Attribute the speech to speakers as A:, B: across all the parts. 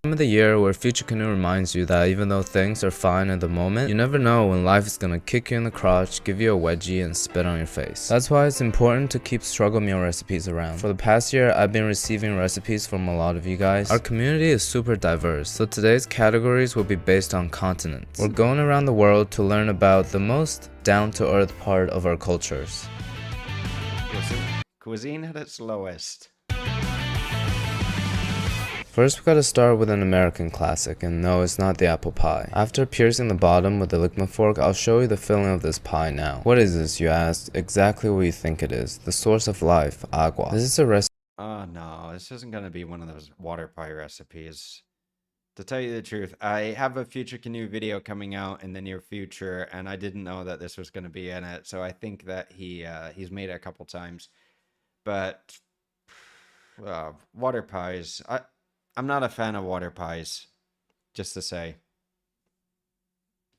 A: Time of the year where Future Canoe reminds you that even though things are fine at the moment, you never know when life is gonna kick you in the crotch, give you a wedgie, and spit on your face. That's why it's important to keep struggle meal recipes around. For the past year, I've been receiving recipes from a lot of you guys. Our community is super diverse, so today's categories will be based on continents. We're going around the world to learn about the most down-to-earth part of our cultures.
B: Cuisine at its lowest.
A: First, we gotta start with an American classic, and no, it's not the apple pie. After piercing the bottom with the Ligma fork, I'll show you the filling of this pie now. What is this, you ask? Exactly what you think it is. The source of life, agua. This is a recipe.
B: Oh no, this isn't gonna be one of those water pie recipes. To tell you the truth, I have a Future Canoe video coming out in the near future, and I didn't know that this was gonna be in it, so I think that he's made it a couple times. But water pies, I'm not a fan of water pies, just to say.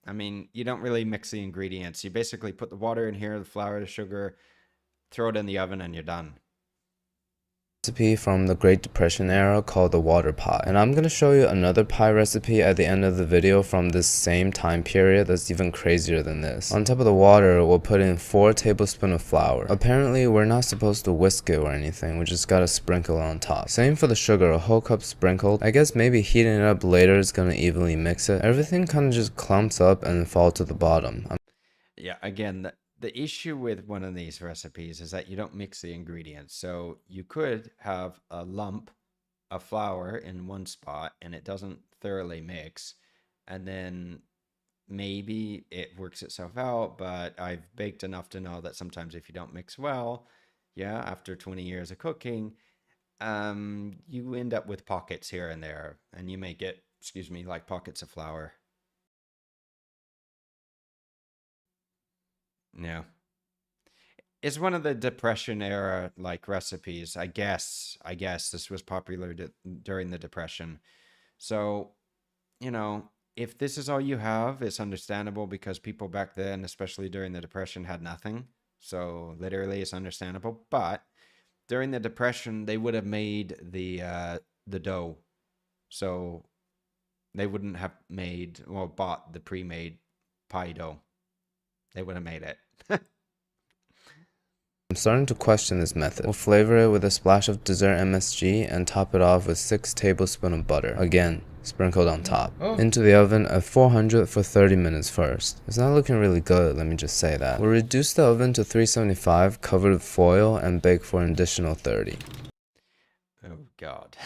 B: I mean, you don't really mix the ingredients. You basically put the water in here, the flour, the sugar, throw it in the oven, and you're done.
A: Recipe from the Great Depression era called the water pie, and I'm gonna show you another pie recipe at the end of the video from this same time period that's even crazier than this. On top of the water, we'll put in 4 tablespoons of flour. Apparently we're not supposed to whisk it or anything, we just gotta sprinkle it on top. Same for the sugar, a whole cup sprinkled. I guess maybe heating it up later is gonna evenly mix it. Everything kinda just clumps up and falls to the bottom.
B: Yeah, again, the issue with one of these recipes is that you don't mix the ingredients. So you could have a lump of flour in one spot and it doesn't thoroughly mix. And then maybe it works itself out, but I've baked enough to know that sometimes if you don't mix well, yeah, after 20 years of cooking, you end up with pockets here and there. And you may get, excuse me, like pockets of flour. Yeah. It's one of the Depression era like recipes. I guess this was popular during the Depression. So, you know, if this is all you have, it's understandable because people back then, especially during the Depression, had nothing. So literally it's understandable. But during the Depression, they would have made the dough. So they wouldn't have made or bought the pre-made pie dough. They would have made it.
A: I'm starting to question this method. We'll flavor it with a splash of dessert MSG and top it off with 6 tablespoons of butter. Again, sprinkled on top. Into the oven at 400 for 30 minutes first. It's not looking really good, let me just say that. We'll reduce the oven to 375, covered with foil, and bake for an additional 30.
B: Oh God.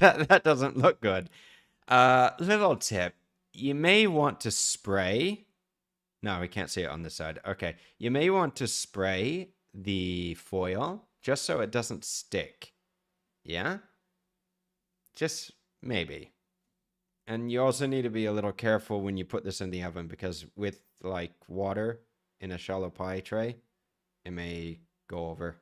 B: that doesn't look good. Little tip. You may want to spray. No, we can't see it on this side. Okay. You may want to spray the foil just so it doesn't stick. Yeah? Just maybe. And you also need to be a little careful when you put this in the oven because with like water in a shallow pie tray, it may go over.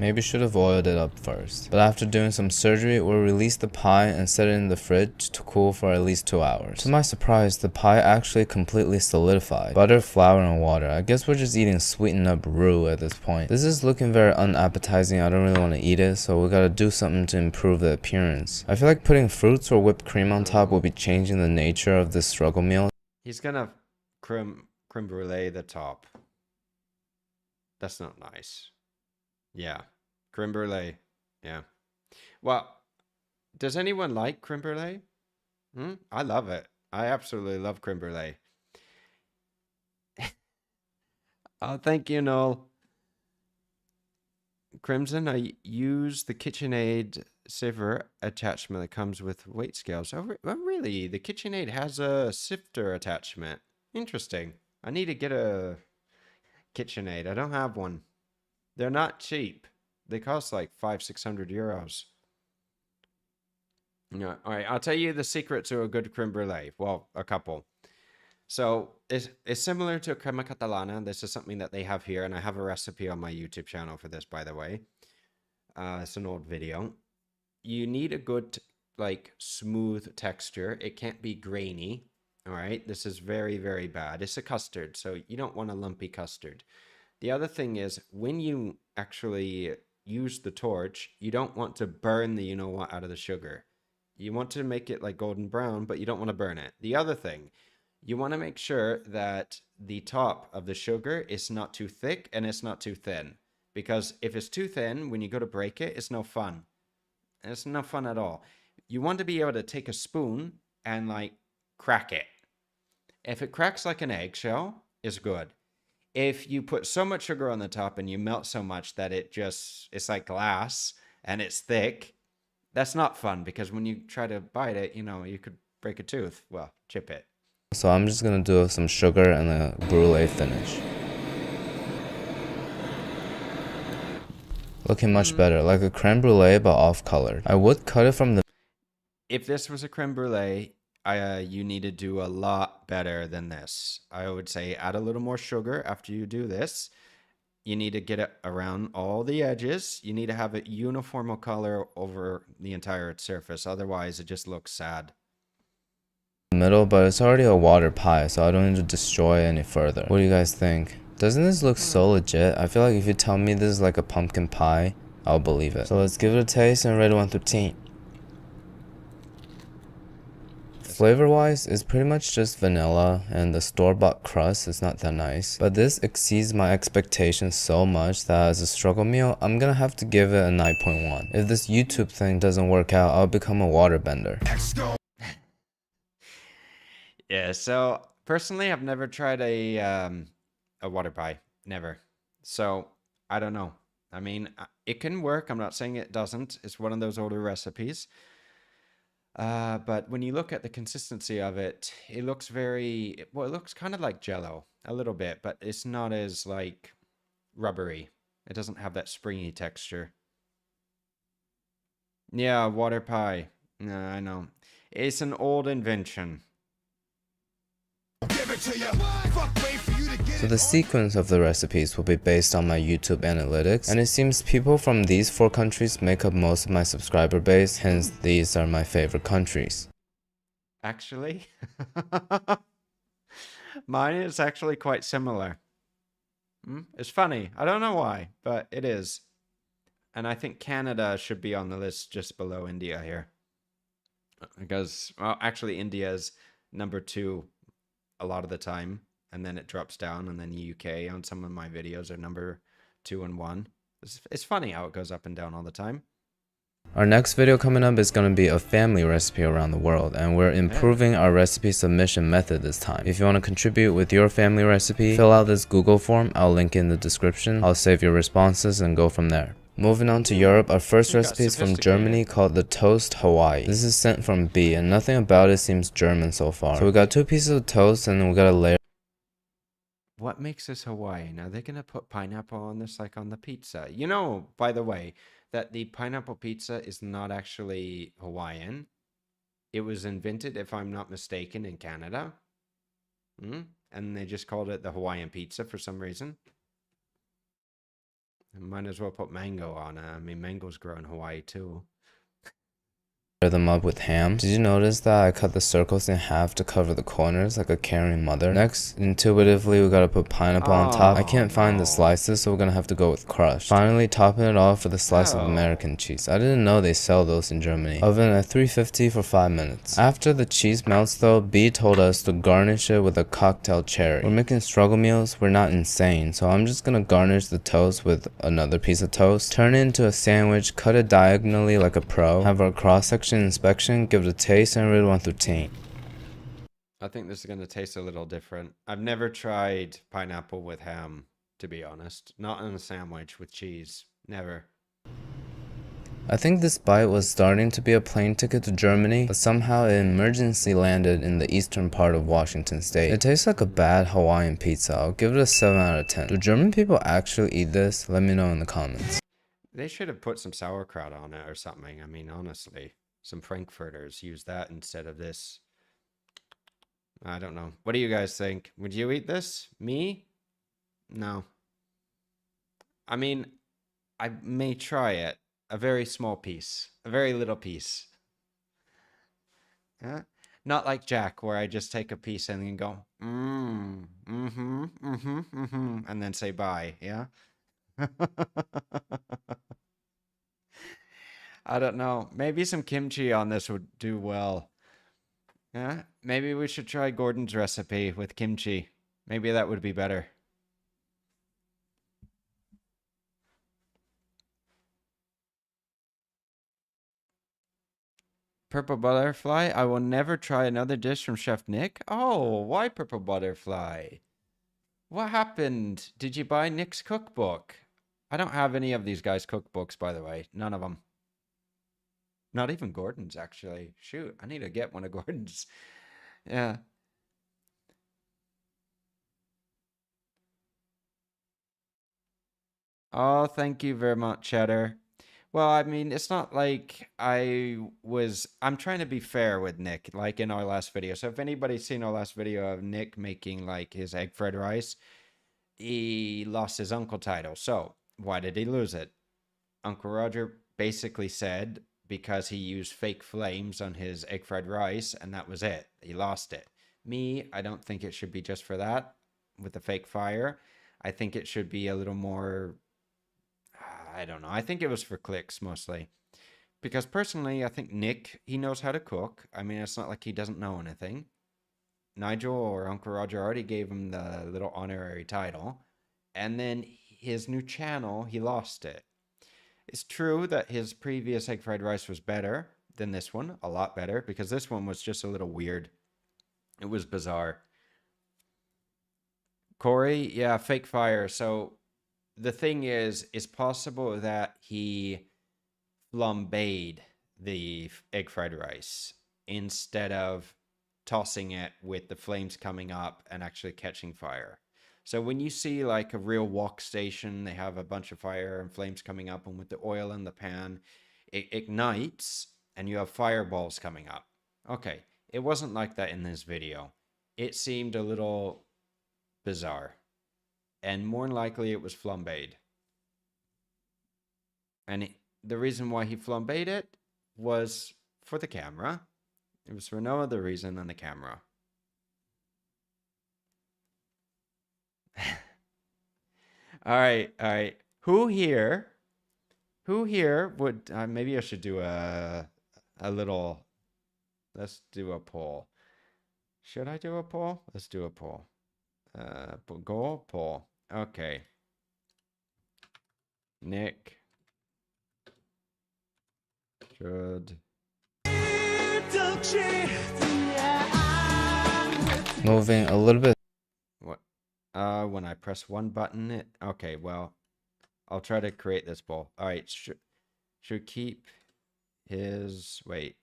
A: Maybe should have oiled it up first. But after doing some surgery, we'll release the pie and set it in the fridge to cool for at least 2 hours. To my surprise, the pie actually completely solidified. Butter, flour, and water. I guess we're just eating sweetened up roux at this point. This is looking very unappetizing. I don't really want to eat it, so we gotta do something to improve the appearance. I feel like putting fruits or whipped cream on top will be changing the nature of this struggle meal.
B: He's gonna creme brulee the top. That's not nice. Yeah, creme brulee. Yeah. Well, does anyone like creme brulee? I love it. I absolutely love creme brulee. Oh, thank you, Noel. Crimson, I use the KitchenAid sieve attachment that comes with weight scales. Oh, really? The KitchenAid has a sifter attachment. Interesting. I need to get a KitchenAid. I don't have one. They're not cheap. They cost like 500-600 euros. Yeah. All right. I'll tell you the secret to a good creme brulee. Well, a couple. So it's similar to crema catalana. This is something that they have here, and I have a recipe on my YouTube channel for this, by the way. It's an old video. You need a good, like, smooth texture. It can't be grainy. All right. This is very, very bad. It's a custard, so you don't want a lumpy custard. The other thing is when you actually use the torch, you don't want to burn the you-know-what out of the sugar. You want to make it like golden brown, but you don't want to burn it. The other thing, you want to make sure that the top of the sugar is not too thick and it's not too thin. Because if it's too thin, when you go to break it, it's no fun. It's no fun at all. You want to be able to take a spoon and like crack it. If it cracks like an eggshell, it's good. If you put so much sugar on the top and you melt so much that it's like glass and it's thick, that's not fun, because when you try to bite it, you could break a tooth. Well, chip it.
A: So I'm just gonna do some sugar and a brulee finish. Looking much better, like a creme brulee but off-colored. I would cut it from the...
B: If this was a creme brulee, you need to do a lot better than this. I would say add a little more sugar after you do this. You need to get it around all the edges. You need to have a uniform color over the entire surface. Otherwise, it just looks sad.
A: Middle, but it's already a water pie, so I don't need to destroy it any further. What do you guys think? Doesn't this look so legit? I feel like if you tell me this is like a pumpkin pie, I'll believe it. So let's give it a taste and rate it 1 through 10. Flavor-wise, it's pretty much just vanilla, and the store-bought crust is not that nice. But this exceeds my expectations so much that as a struggle meal, I'm gonna have to give it a 9.1. If this YouTube thing doesn't work out, I'll become a waterbender.
B: Yeah, so personally, I've never tried a water pie. Never. So I don't know. I mean, it can work. I'm not saying it doesn't. It's one of those older recipes. But when you look at the consistency of it, it looks it looks kind of like Jell-O a little bit, but it's not as like rubbery. It doesn't have that springy texture. Yeah, water pie. No, I know. It's an old invention.
A: So the sequence of the recipes will be based on my YouTube analytics, and it seems people from these 4 countries make up most of my subscriber base, hence these are my favorite countries.
B: Actually, mine is actually quite similar. It's funny. I don't know why, but it is. And I think Canada should be on the list just below India here. Because, well, actually India is number 2 a lot of the time, and then it drops down, and then UK on some of my videos are number 2 and 1. It's funny how it goes up and down all the time.
A: Our next video coming up is going to be a family recipe around the world, and we're improving our recipe submission method this time. If you want to contribute with your family recipe, fill out this Google form. I'll link it in the description. I'll save your responses and go from there. Moving on to Europe, our first recipe is from Germany called the Toast Hawaii. This is sent from B, and nothing about it seems German so far. So we got 2 pieces of toast, and then we got a layer.
B: What makes this Hawaiian? Are they going to put pineapple on this like on the pizza? You know, by the way, that the pineapple pizza is not actually Hawaiian. It was invented, if I'm not mistaken, in Canada. And they just called it the Hawaiian pizza for some reason. Might as well put mango on it. I mean, mangoes grow in Hawaii too.
A: Them up with ham. Did you notice that I cut the circles in half to cover the corners like a caring mother? Next, intuitively, we gotta put pineapple on top. I can't find the slices, so we're gonna have to go with crushed. Finally, topping it off with a slice of American cheese. I didn't know they sell those in Germany. Oven at 350 for 5 minutes. After the cheese melts though, B told us to garnish it with a cocktail cherry. We're making struggle meals, we're not insane, so I'm just gonna garnish the toast with another piece of toast, turn it into a sandwich, cut it diagonally like a pro, have our cross-section inspection, give it a taste, and rate 1 through 10.
B: I think this is going to taste a little different. I've never tried pineapple with ham, to be honest. Not in a sandwich with cheese. Never.
A: I think this bite was starting to be a plane ticket to Germany, but somehow it emergency landed in the eastern part of Washington state. It tastes like a bad Hawaiian pizza. I'll give it a 7 out of 10. Do German people actually eat this? Let me know in the comments.
B: They should have put some sauerkraut on it or something. I mean, honestly. Some Frankfurters use that instead of this. I don't know. What do you guys think? Would you eat this? Me? No. I mean, I may try it. A very small piece. A very little piece. Yeah? Not like Jack, where I just take a piece and then go, and then say bye, yeah? I don't know. Maybe some kimchi on this would do well. Yeah, maybe we should try Gordon's recipe with kimchi. Maybe that would be better. Purple butterfly. I will never try another dish from Chef Nick. Oh, why purple butterfly? What happened? Did you buy Nick's cookbook? I don't have any of these guys' cookbooks, by the way. None of them. Not even Gordon's, actually. Shoot, I need to get one of Gordon's. Yeah. Oh, thank you very much, Cheddar. Well, I mean, it's not like I'm trying to be fair with Nick, like in our last video. So if anybody's seen our last video of Nick making like his egg fried rice, he lost his uncle title. So why did he lose it? Uncle Roger basically said because he used fake flames on his egg fried rice, and that was it. He lost it. Me, I don't think it should be just for that with the fake fire. I think it should be a little more, I don't know. I think it was for clicks mostly. Because personally, I think Nick, he knows how to cook. I mean, it's not like he doesn't know anything. Nigel or Uncle Roger already gave him the little honorary title. And then his new channel, he lost it. It's true that his previous egg fried rice was better than this one, a lot better, because this one was just a little weird. It was bizarre. Corey, yeah, fake fire. So the thing is, it's possible that he flambéed the egg fried rice instead of tossing it with the flames coming up and actually catching fire. So when you see like a real wok station, they have a bunch of fire and flames coming up, and with the oil in the pan, it ignites and you have fireballs coming up. Okay, it wasn't like that in this video. It seemed a little bizarre, and more than likely it was flambéed. And the reason why he flambéed it was for the camera. It was for no other reason than the camera. All right, all right. Who here would maybe I should do a little, let's do a poll. Should I do a poll? Let's do a poll. Go poll. Okay. Nick should
A: Moving a little bit.
B: what? When I press one button, it okay. Well, I'll try to create this poll. All right. Should keep his wait.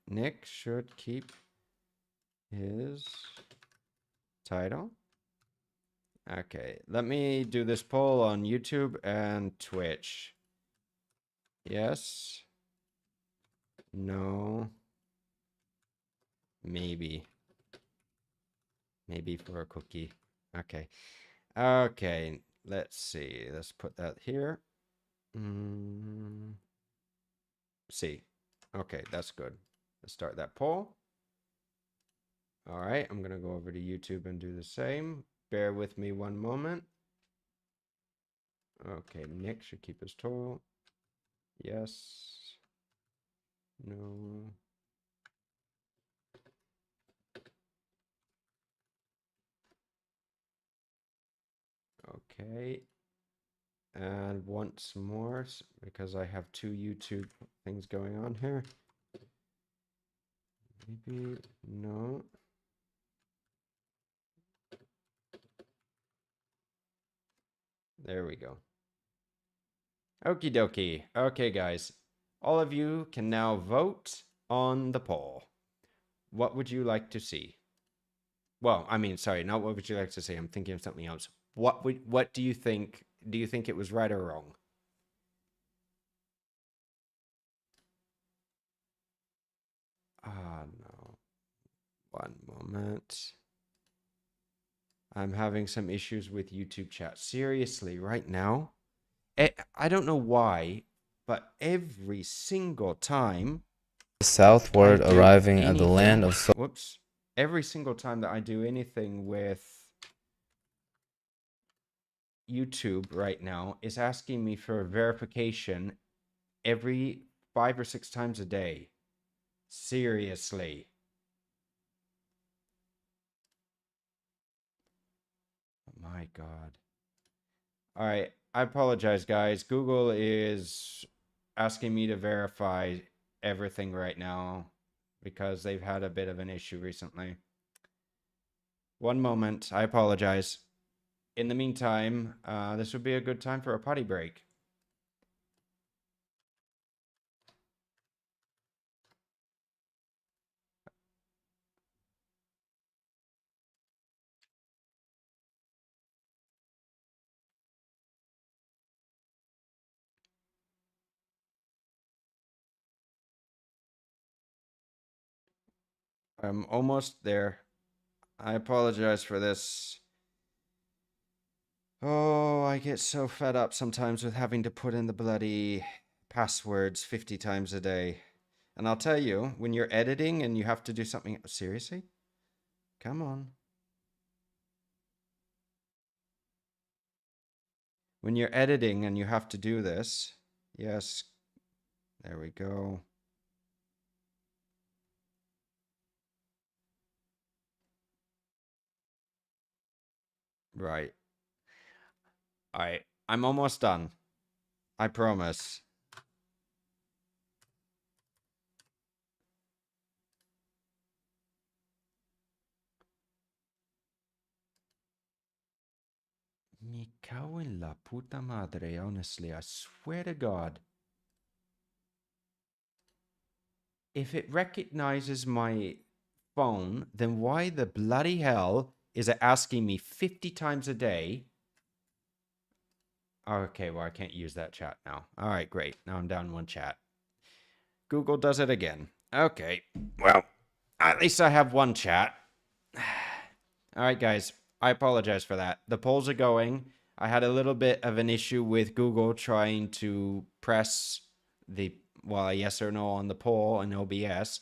B: Nick should keep his title. Okay, let me do this poll on YouTube and Twitch. Yes. No. Maybe. Maybe for a cookie. Okay. Okay, let's see. Let's put that here. See. Okay, that's good. Let's start that poll. All right, I'm going to go over to YouTube and do the same. Bear with me one moment. Okay, Nick should keep his total. Yes. No. Okay. And once more, because I have two YouTube things going on here. Maybe no. There we go. Okie dokie. Okay, guys. All of you can now vote on the poll. What would you like to see? Well, I mean, sorry, not what would you like to see. I'm thinking of something else. What do you think? Do you think it was right or wrong? Ah, no. One moment. I'm having some issues with YouTube chat. Seriously, right now? I don't know why, but every single time
A: Southward,
B: I do
A: arriving at the
B: anything,
A: land of
B: whoops, every single time that I do anything with YouTube right now is asking me for verification every 5 or 6 times a day. Seriously. My God. All right. I apologize, guys. Google is asking me to verify everything right now because they've had a bit of an issue recently. One moment. I apologize. In the meantime, this would be a good time for a potty break. I'm almost there. I apologize for this. Oh, I get so fed up sometimes with having to put in the bloody passwords 50 times a day. And I'll tell you, when you're editing and you have to do something... Seriously? Come on. When you're editing and you have to do this... Yes. There we go. Right. All right. I'm almost done. I promise. Me cago en la puta madre, honestly. I swear to God. If it recognizes my phone, then why the bloody hell is it asking me 50 times a day? Okay, well, I can't use that chat now. All right, great. Now I'm down one chat. Google does it again. Okay, well, at least I have one chat. All right, guys, I apologize for that. The polls are going. I had a little bit of an issue with Google trying to press the, well, yes or no on the poll in OBS.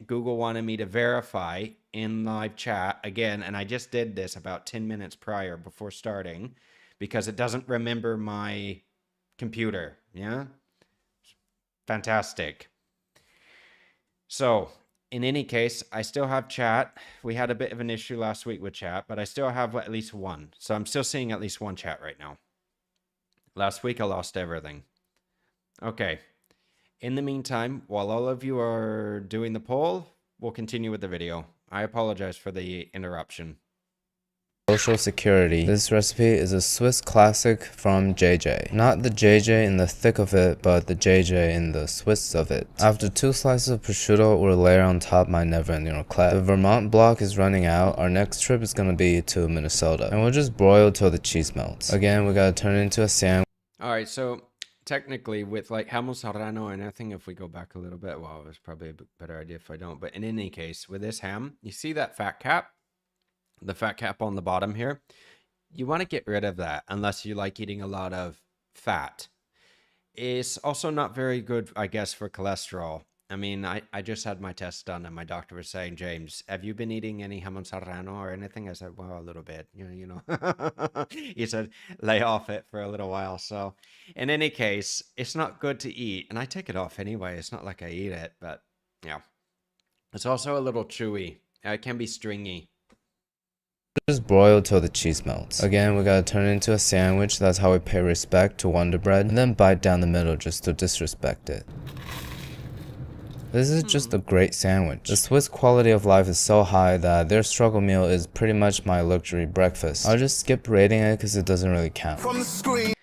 B: Google wanted me to verify in live chat again, and I just did this about 10 minutes prior before starting because it doesn't remember my computer. Yeah? Fantastic. So, in any case, I still have chat. We had a bit of an issue last week with chat, but I still have at least one. So I'm still seeing at least one chat right now. Last week I lost everything. Okay. In the meantime, while all of you are doing the poll, we'll continue with the video. I apologize for the interruption.
A: Social security. This recipe is a Swiss classic from JJ. Not the JJ in the thick of it, but the JJ in the Swiss of it. After 2 slices of prosciutto we'll layer on top my never-ending raclette. The Vermont block is running out. Our next trip is gonna be to Minnesota. And we'll just broil till the cheese melts. Again, we gotta turn it into a sandwich.
B: Alright, so technically with like jamon serrano and everything, if we go back a little bit, well, it's probably a better idea if I don't. But in any case, with this ham, you see that fat cap? The fat cap on the bottom here, you want to get rid of that unless you like eating a lot of fat. It's also not very good, I guess, for cholesterol. I mean, I just had my test done and my doctor was saying, James, have you been eating any jamon serrano or anything? I said, well, a little bit, you know. He said, lay off it for a little while. So in any case, it's not good to eat. And I take it off anyway. It's not like I eat it, but yeah. It's also a little chewy. It can be stringy.
A: Just broil till the cheese melts. Again, we gotta turn it into a sandwich. That's how we pay respect to Wonder Bread. And then bite down the middle just to disrespect it. This is just a great sandwich. The Swiss quality of life is so high that their struggle meal is pretty much my luxury breakfast. I'll just skip rating it because it doesn't really count.
B: From the screen.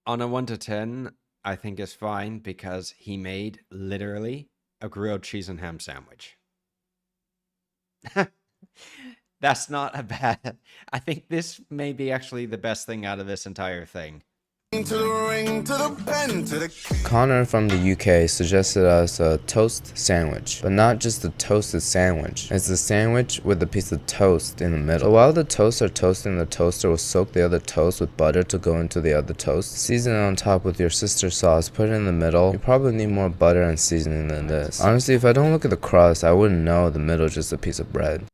B: On a 1 to 10, I think it's fine because he made literally a grilled cheese and ham sandwich. That's not a bad... I think this may be actually the best thing out of this entire thing.
A: Connor from the UK suggested us a toast sandwich, but not just a toasted sandwich. It's a sandwich with a piece of toast in the middle. So while the toasts are toasting, the toaster will soak the other toast with butter to go into the other toast. Season it on top with your sister sauce, put it in the middle. You probably need more butter and seasoning than this. Honestly, if I don't look at the crust, I wouldn't know the middle is just a piece of bread.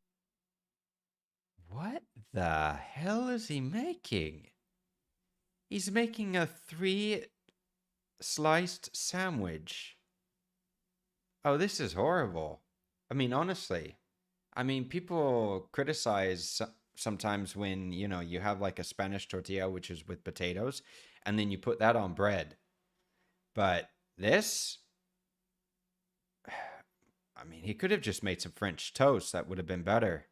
B: What the hell is he making? He's making a 3 sliced sandwich. Oh, this is horrible. I mean, honestly. I mean, people criticize sometimes when, you know, you have like a Spanish tortilla, which is with potatoes, and then you put that on bread. But this, I mean, he could have just made some French toast. That would have been better.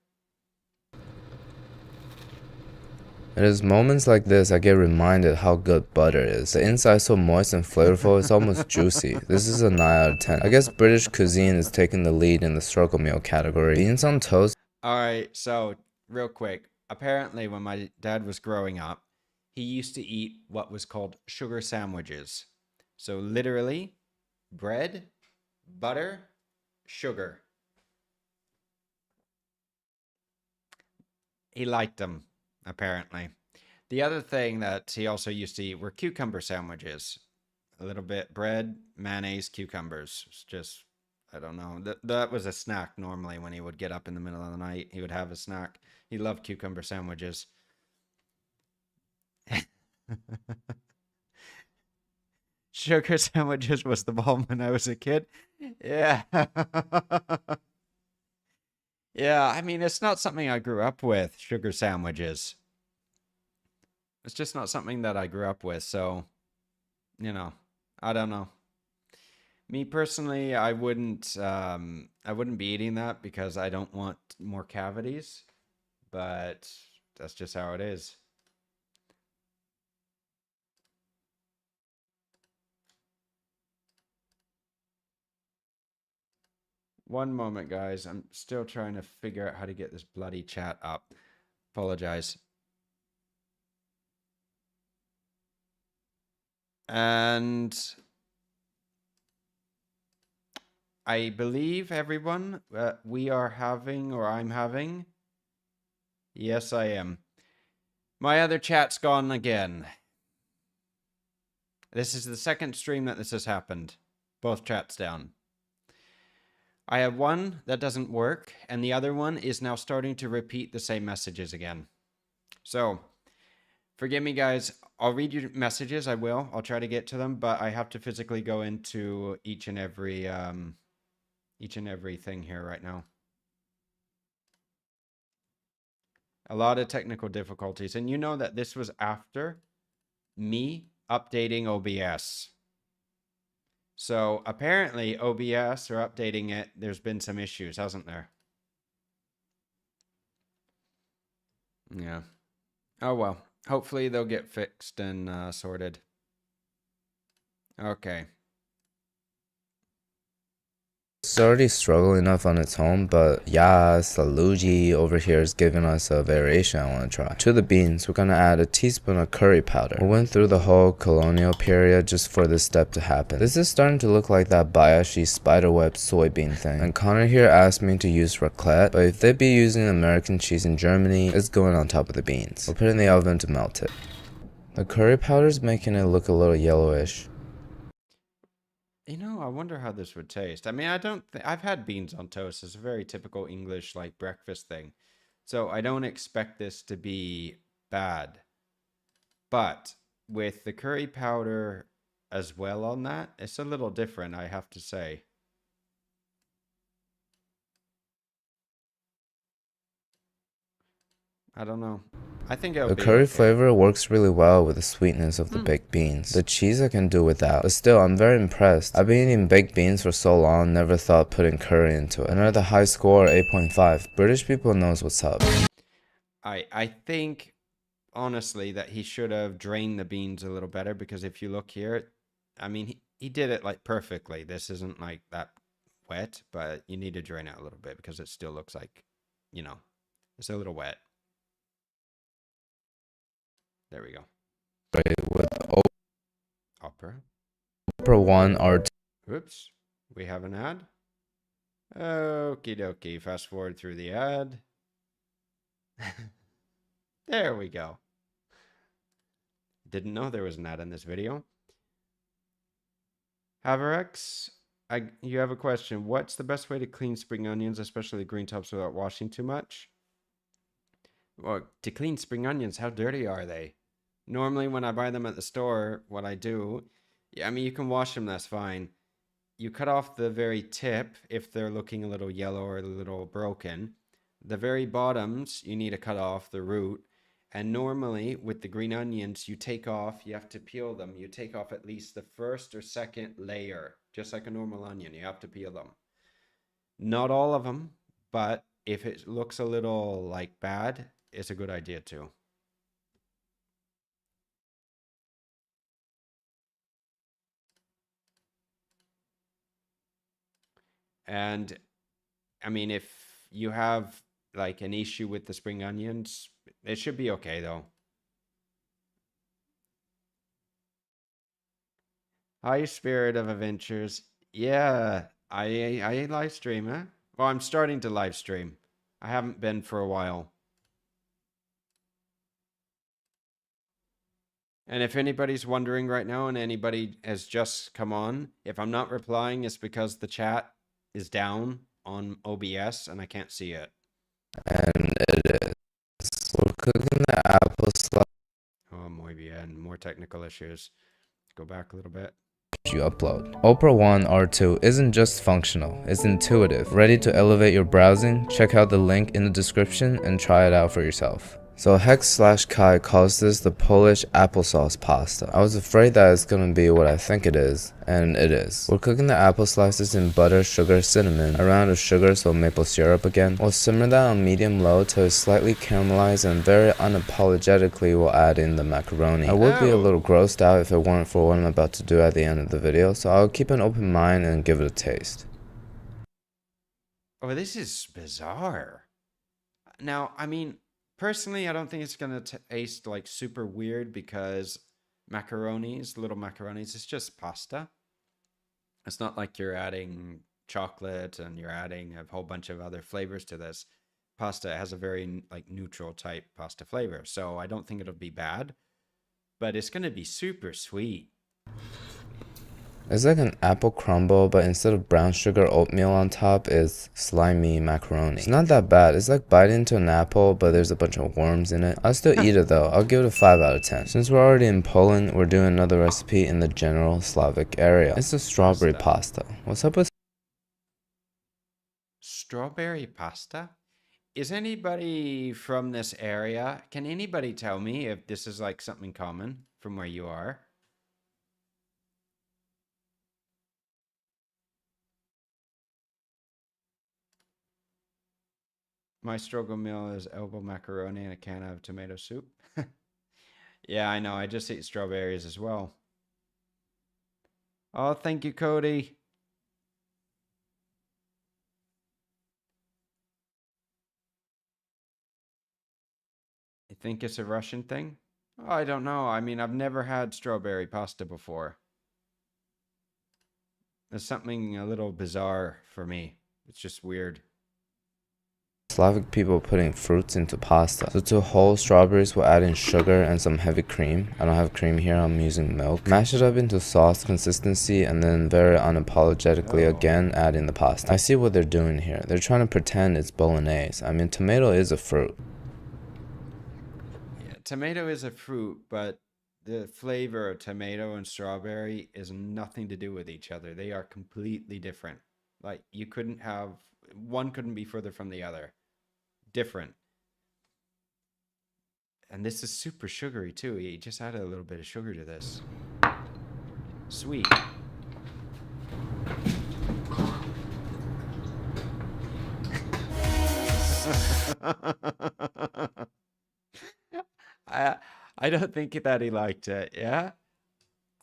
A: It is moments like this I get reminded how good butter is. The inside is so moist and flavorful, it's almost juicy. This is a 9 out of 10. I guess British cuisine is taking the lead in the struggle meal category. Beans on toast.
B: All right, so real quick. Apparently, when my dad was growing up, he used to eat what was called sugar sandwiches. So literally, bread, butter, sugar. He liked them, apparently. The other thing that he also used to eat were cucumber sandwiches. A little bit bread, mayonnaise, cucumbers. It's just, I don't know. That was a snack normally when he would get up in the middle of the night. He would have a snack. He loved cucumber sandwiches. Sugar sandwiches was the bomb when I was a kid. Yeah. Yeah, I mean, it's not something I grew up with, sugar sandwiches. It's just not something that I grew up with, so, you know, I don't know. Me personally, I wouldn't be eating that because I don't want more cavities, but that's just how it is. One moment, guys. I'm still trying to figure out how to get this bloody chat up. Apologize. And I believe everyone, we are having, or I'm having. Yes, I am. My other chat's gone again. This is the second stream that this has happened. Both chats down. I have one that doesn't work, and the other one is now starting to repeat the same messages again. So, forgive me, guys. I'll read your messages. I will. I'll try to get to them, but I have to physically go into each and every thing here right now. A lot of technical difficulties, and you know that this was after me updating OBS. So apparently OBS are updating it. There's been some issues, hasn't there? Yeah. Oh, well. Hopefully they'll get fixed and sorted. Okay.
A: It's already struggling enough on its own, but yeah, Saluji over here is giving us a variation I want to try. To the beans, we're going to add a teaspoon of curry powder. We went through the whole colonial period just for this step to happen. This is starting to look like that Bayashi spiderweb soybean thing. And Connor here asked me to use raclette, but if they'd be using American cheese in Germany, it's going on top of the beans. We'll put it in the oven to melt it. The curry powder is making it look a little yellowish.
B: You know, I wonder how this would taste. I mean, I've had beans on toast. It's a very typical English like breakfast thing. So I don't expect this to be bad. But with the curry powder as well on that, it's a little different, I have to say. I don't know. I think it'll
A: The
B: be
A: curry
B: okay.
A: flavor works really well with the sweetness of the baked beans. The cheese I can do without, but still I'm very impressed. I've been eating baked beans for so long, never thought putting curry into it. Another high score, 8.5. British people knows what's up.
B: I think honestly that he should have drained the beans a little better, because if you look here, I mean he did it like perfectly. This isn't like that wet, but you need to drain it a little bit because it still looks like, you know, it's a little wet. There we go.
A: With
B: Opera.
A: Opera 1 or 2.
B: Oops. We have an ad. Okie dokie. Fast forward through the ad. There we go. Didn't know there was an ad in this video. Haverex, you have a question. What's the best way to clean spring onions, especially green tops, without washing too much? Well, to clean spring onions, how dirty are they? Normally when I buy them at the store, what I do, yeah, I mean, you can wash them, that's fine. you cut off the very tip if they're looking a little yellow or a little broken. The very bottoms, you need to cut off the root. And normally with the green onions, you have to peel them. You take off at least the first or second layer, just like a normal onion. You have to peel them. Not all of them, but if it looks a little like bad, it's a good idea too. And I mean, if you have like an issue with the spring onions, it should be okay though. Hi, Spirit of Adventures. Yeah, I live stream, huh? Well, I'm starting to live stream. I haven't been for a while. And if anybody's wondering right now and anybody has just come on, if I'm not replying, it's because the chat is down on OBS and I can't see it.
A: And it is. We're cooking the apple slice
B: Oh, muy bien. More technical issues. Go back a little bit.
A: you upload. Opera 1 or 2 isn't just functional, it's intuitive. Ready to elevate your browsing? Check out the link in the description and try it out for yourself. So Hex/Kai calls this the Polish applesauce pasta. I was afraid that it's gonna be what I think it is, and it is. We're cooking the apple slices in butter, sugar, cinnamon, a round of sugar so maple syrup again. We'll simmer that on medium-low till it's slightly caramelized, and very unapologetically we'll add in the macaroni. I would be a little grossed out if it weren't for what I'm about to do at the end of the video, so I'll keep an open mind and give it a taste.
B: Oh, this is bizarre. Now, I mean, personally, I don't think it's going to taste like super weird because macaronis, little macaronis, it's just pasta. It's not like you're adding chocolate and you're adding a whole bunch of other flavors to this. Pasta has a very like neutral type pasta flavor, so I don't think it'll be bad, but it's going to be super sweet.
A: It's like an apple crumble, but instead of brown sugar oatmeal on top, it's slimy macaroni. It's not that bad. It's like biting into an apple, but there's a bunch of worms in it. I'll still eat it though. I'll give it a 5 out of 10. Since we're already in Poland, we're doing another recipe in the general Slavic area. It's a strawberry pasta. What's up with
B: strawberry pasta? Is anybody from this area? Can anybody tell me if this is like something common from where you are? My struggle meal is elbow macaroni and a can of tomato soup. Yeah, I know. I just eat strawberries as well. Oh, thank you, Cody. You think it's a Russian thing? Oh, I don't know. I mean, I've never had strawberry pasta before. There's something a little bizarre for me. It's just weird.
A: Slavic people putting fruits into pasta? So to whole strawberries, we'll add in sugar and some heavy cream. I don't have cream here, I'm using milk. Mash it up into sauce consistency and then very unapologetically again add in the pasta. I see what they're doing here. They're trying to pretend it's bolognese. I mean, tomato is a fruit.
B: Yeah, tomato is a fruit, but the flavor of tomato and strawberry is nothing to do with each other. They are completely different. Like you couldn't have one couldn't be further from the other. Different. And this is super sugary too. You just added a little bit of sugar to this. Sweet. I don't think that he liked it, yeah?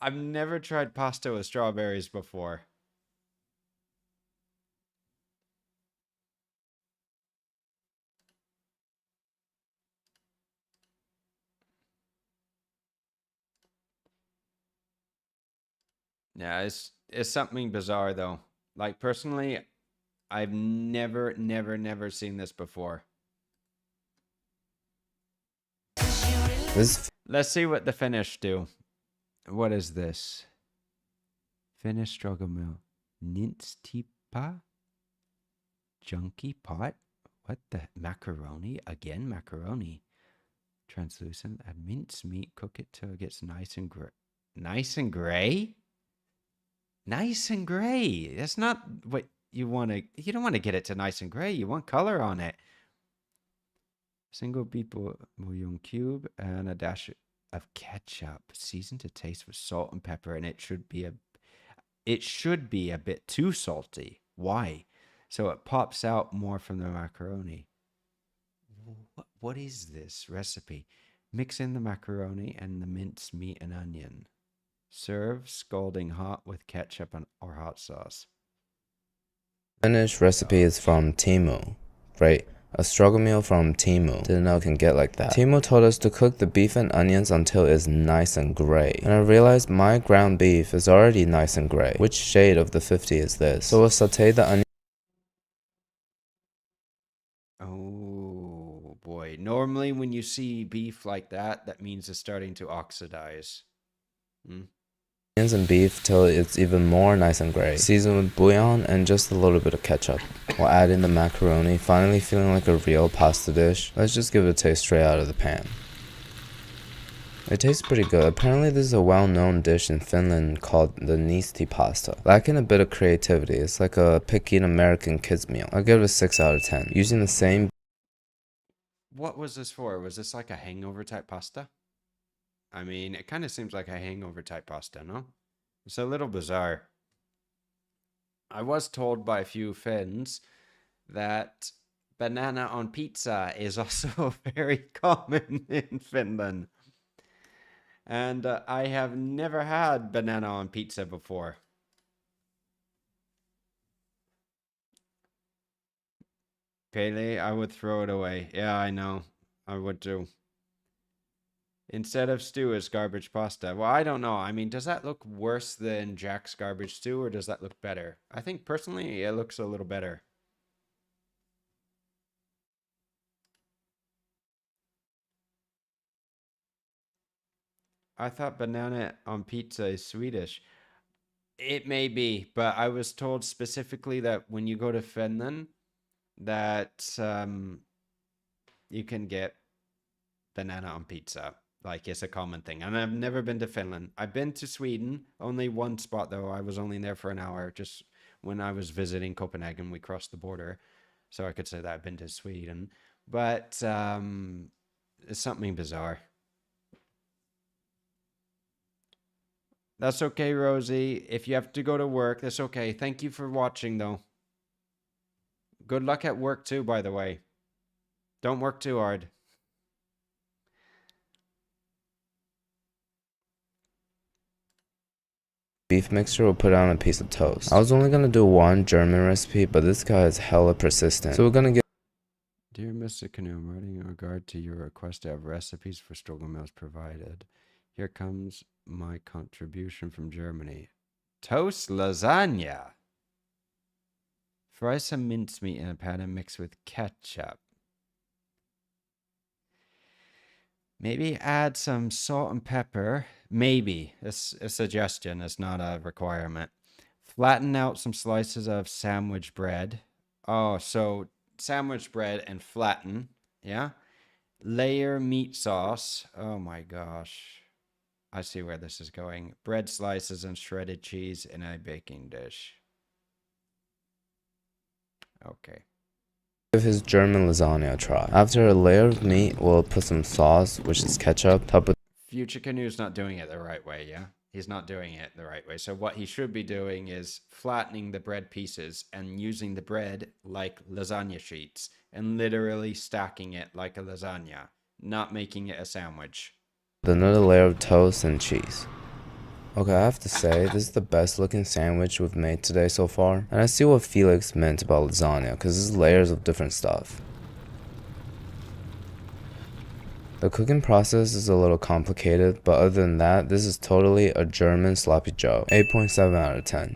B: I've never tried pasta with strawberries before. Yeah, it's something bizarre though. Like personally, I've never seen this before. Let's see what the Finnish do. What is this? Finnish struggle meal. Nintstipa? Junky pot? What the? Macaroni? Again, macaroni. Translucent. Add minced meat. Cook it till it gets nice and gray. Nice and gray? Nice and gray. That's not what you want to. You don't want to get it to nice and gray. You want color on it. Single beef bouillon cube and a dash of ketchup, seasoned to taste with salt and pepper, and it should be a bit too salty. Why? So it pops out more from the macaroni. What is this recipe? Mix in the macaroni and the minced meat and onion. Serve scalding hot with ketchup or hot sauce.
A: Finnish recipe is from Temu, right? A struggle meal from Temu. Didn't know it can get like that. Temu told us to cook the beef and onions until it's nice and gray. And I realized my ground beef is already nice and gray. Which shade of the 50 is this? So we'll saute the onion.
B: Oh boy. Normally when you see beef like that, that means it's starting to oxidize.
A: Onions and beef till it's even more nice and gray. Season with bouillon and just a little bit of ketchup. We'll add in the macaroni, finally feeling like a real pasta dish. Let's just give it a taste straight out of the pan. It tastes pretty good. Apparently this is a well-known dish in Finland called the nisti pasta. Lacking a bit of creativity, it's like a picky American kids meal. I'll give it a 6 out of 10. Using the same...
B: What was this for? Was this like a hangover type pasta? I mean, it kind of seems like a hangover type pasta, no? It's a little bizarre. I was told by a few Finns that banana on pizza is also very common in Finland. And I have never had banana on pizza before. Pele, I would throw it away. Yeah, I know. I would too. Instead of stew, is garbage pasta. Well, I don't know. I mean, does that look worse than Jack's garbage stew, or does that look better? I think personally, it looks a little better. I thought banana on pizza is Swedish. It may be, but I was told specifically that when you go to Finland, that you can get banana on pizza. Like, it's a common thing. And I've never been to Finland. I've been to Sweden. Only one spot, though. I was only there for an hour. Just when I was visiting Copenhagen, we crossed the border. So I could say that I've been to Sweden. But it's something bizarre. That's okay, Rosie. If you have to go to work, that's okay. Thank you for watching, though. Good luck at work, too, by the way. Don't work too hard.
A: Beef mixture will put on a piece of toast. I was only gonna do one German recipe, but this guy is hella persistent. So we're gonna get...
B: Dear Mr. Canoe, I'm writing in regard to your request to have recipes for struggle meals provided. Here comes my contribution from Germany. Toast lasagna. Fry some mincemeat in a pan and mix with ketchup. Maybe add some salt and pepper. Maybe. It's a suggestion. It's not a requirement. Flatten out some slices of sandwich bread. Oh, so sandwich bread and flatten. Yeah. Layer meat sauce. Oh my gosh. I see where this is going. Bread slices and shredded cheese in a baking dish. Okay.
A: Give his German lasagna a try. After a layer of meat, we'll put some sauce, which is ketchup, top with...
B: Future Canoe's not doing it the right way, yeah? He's not doing it the right way. So what he should be doing is flattening the bread pieces and using the bread like lasagna sheets and literally stacking it like a lasagna, not making it a sandwich.
A: Another layer of toast and cheese. Okay, I have to say, this is the best looking sandwich we've made today so far. And I see what Felix meant about lasagna, because there's layers of different stuff. The cooking process is a little complicated, but other than that, this is totally a German sloppy joe. 8.7 out of 10.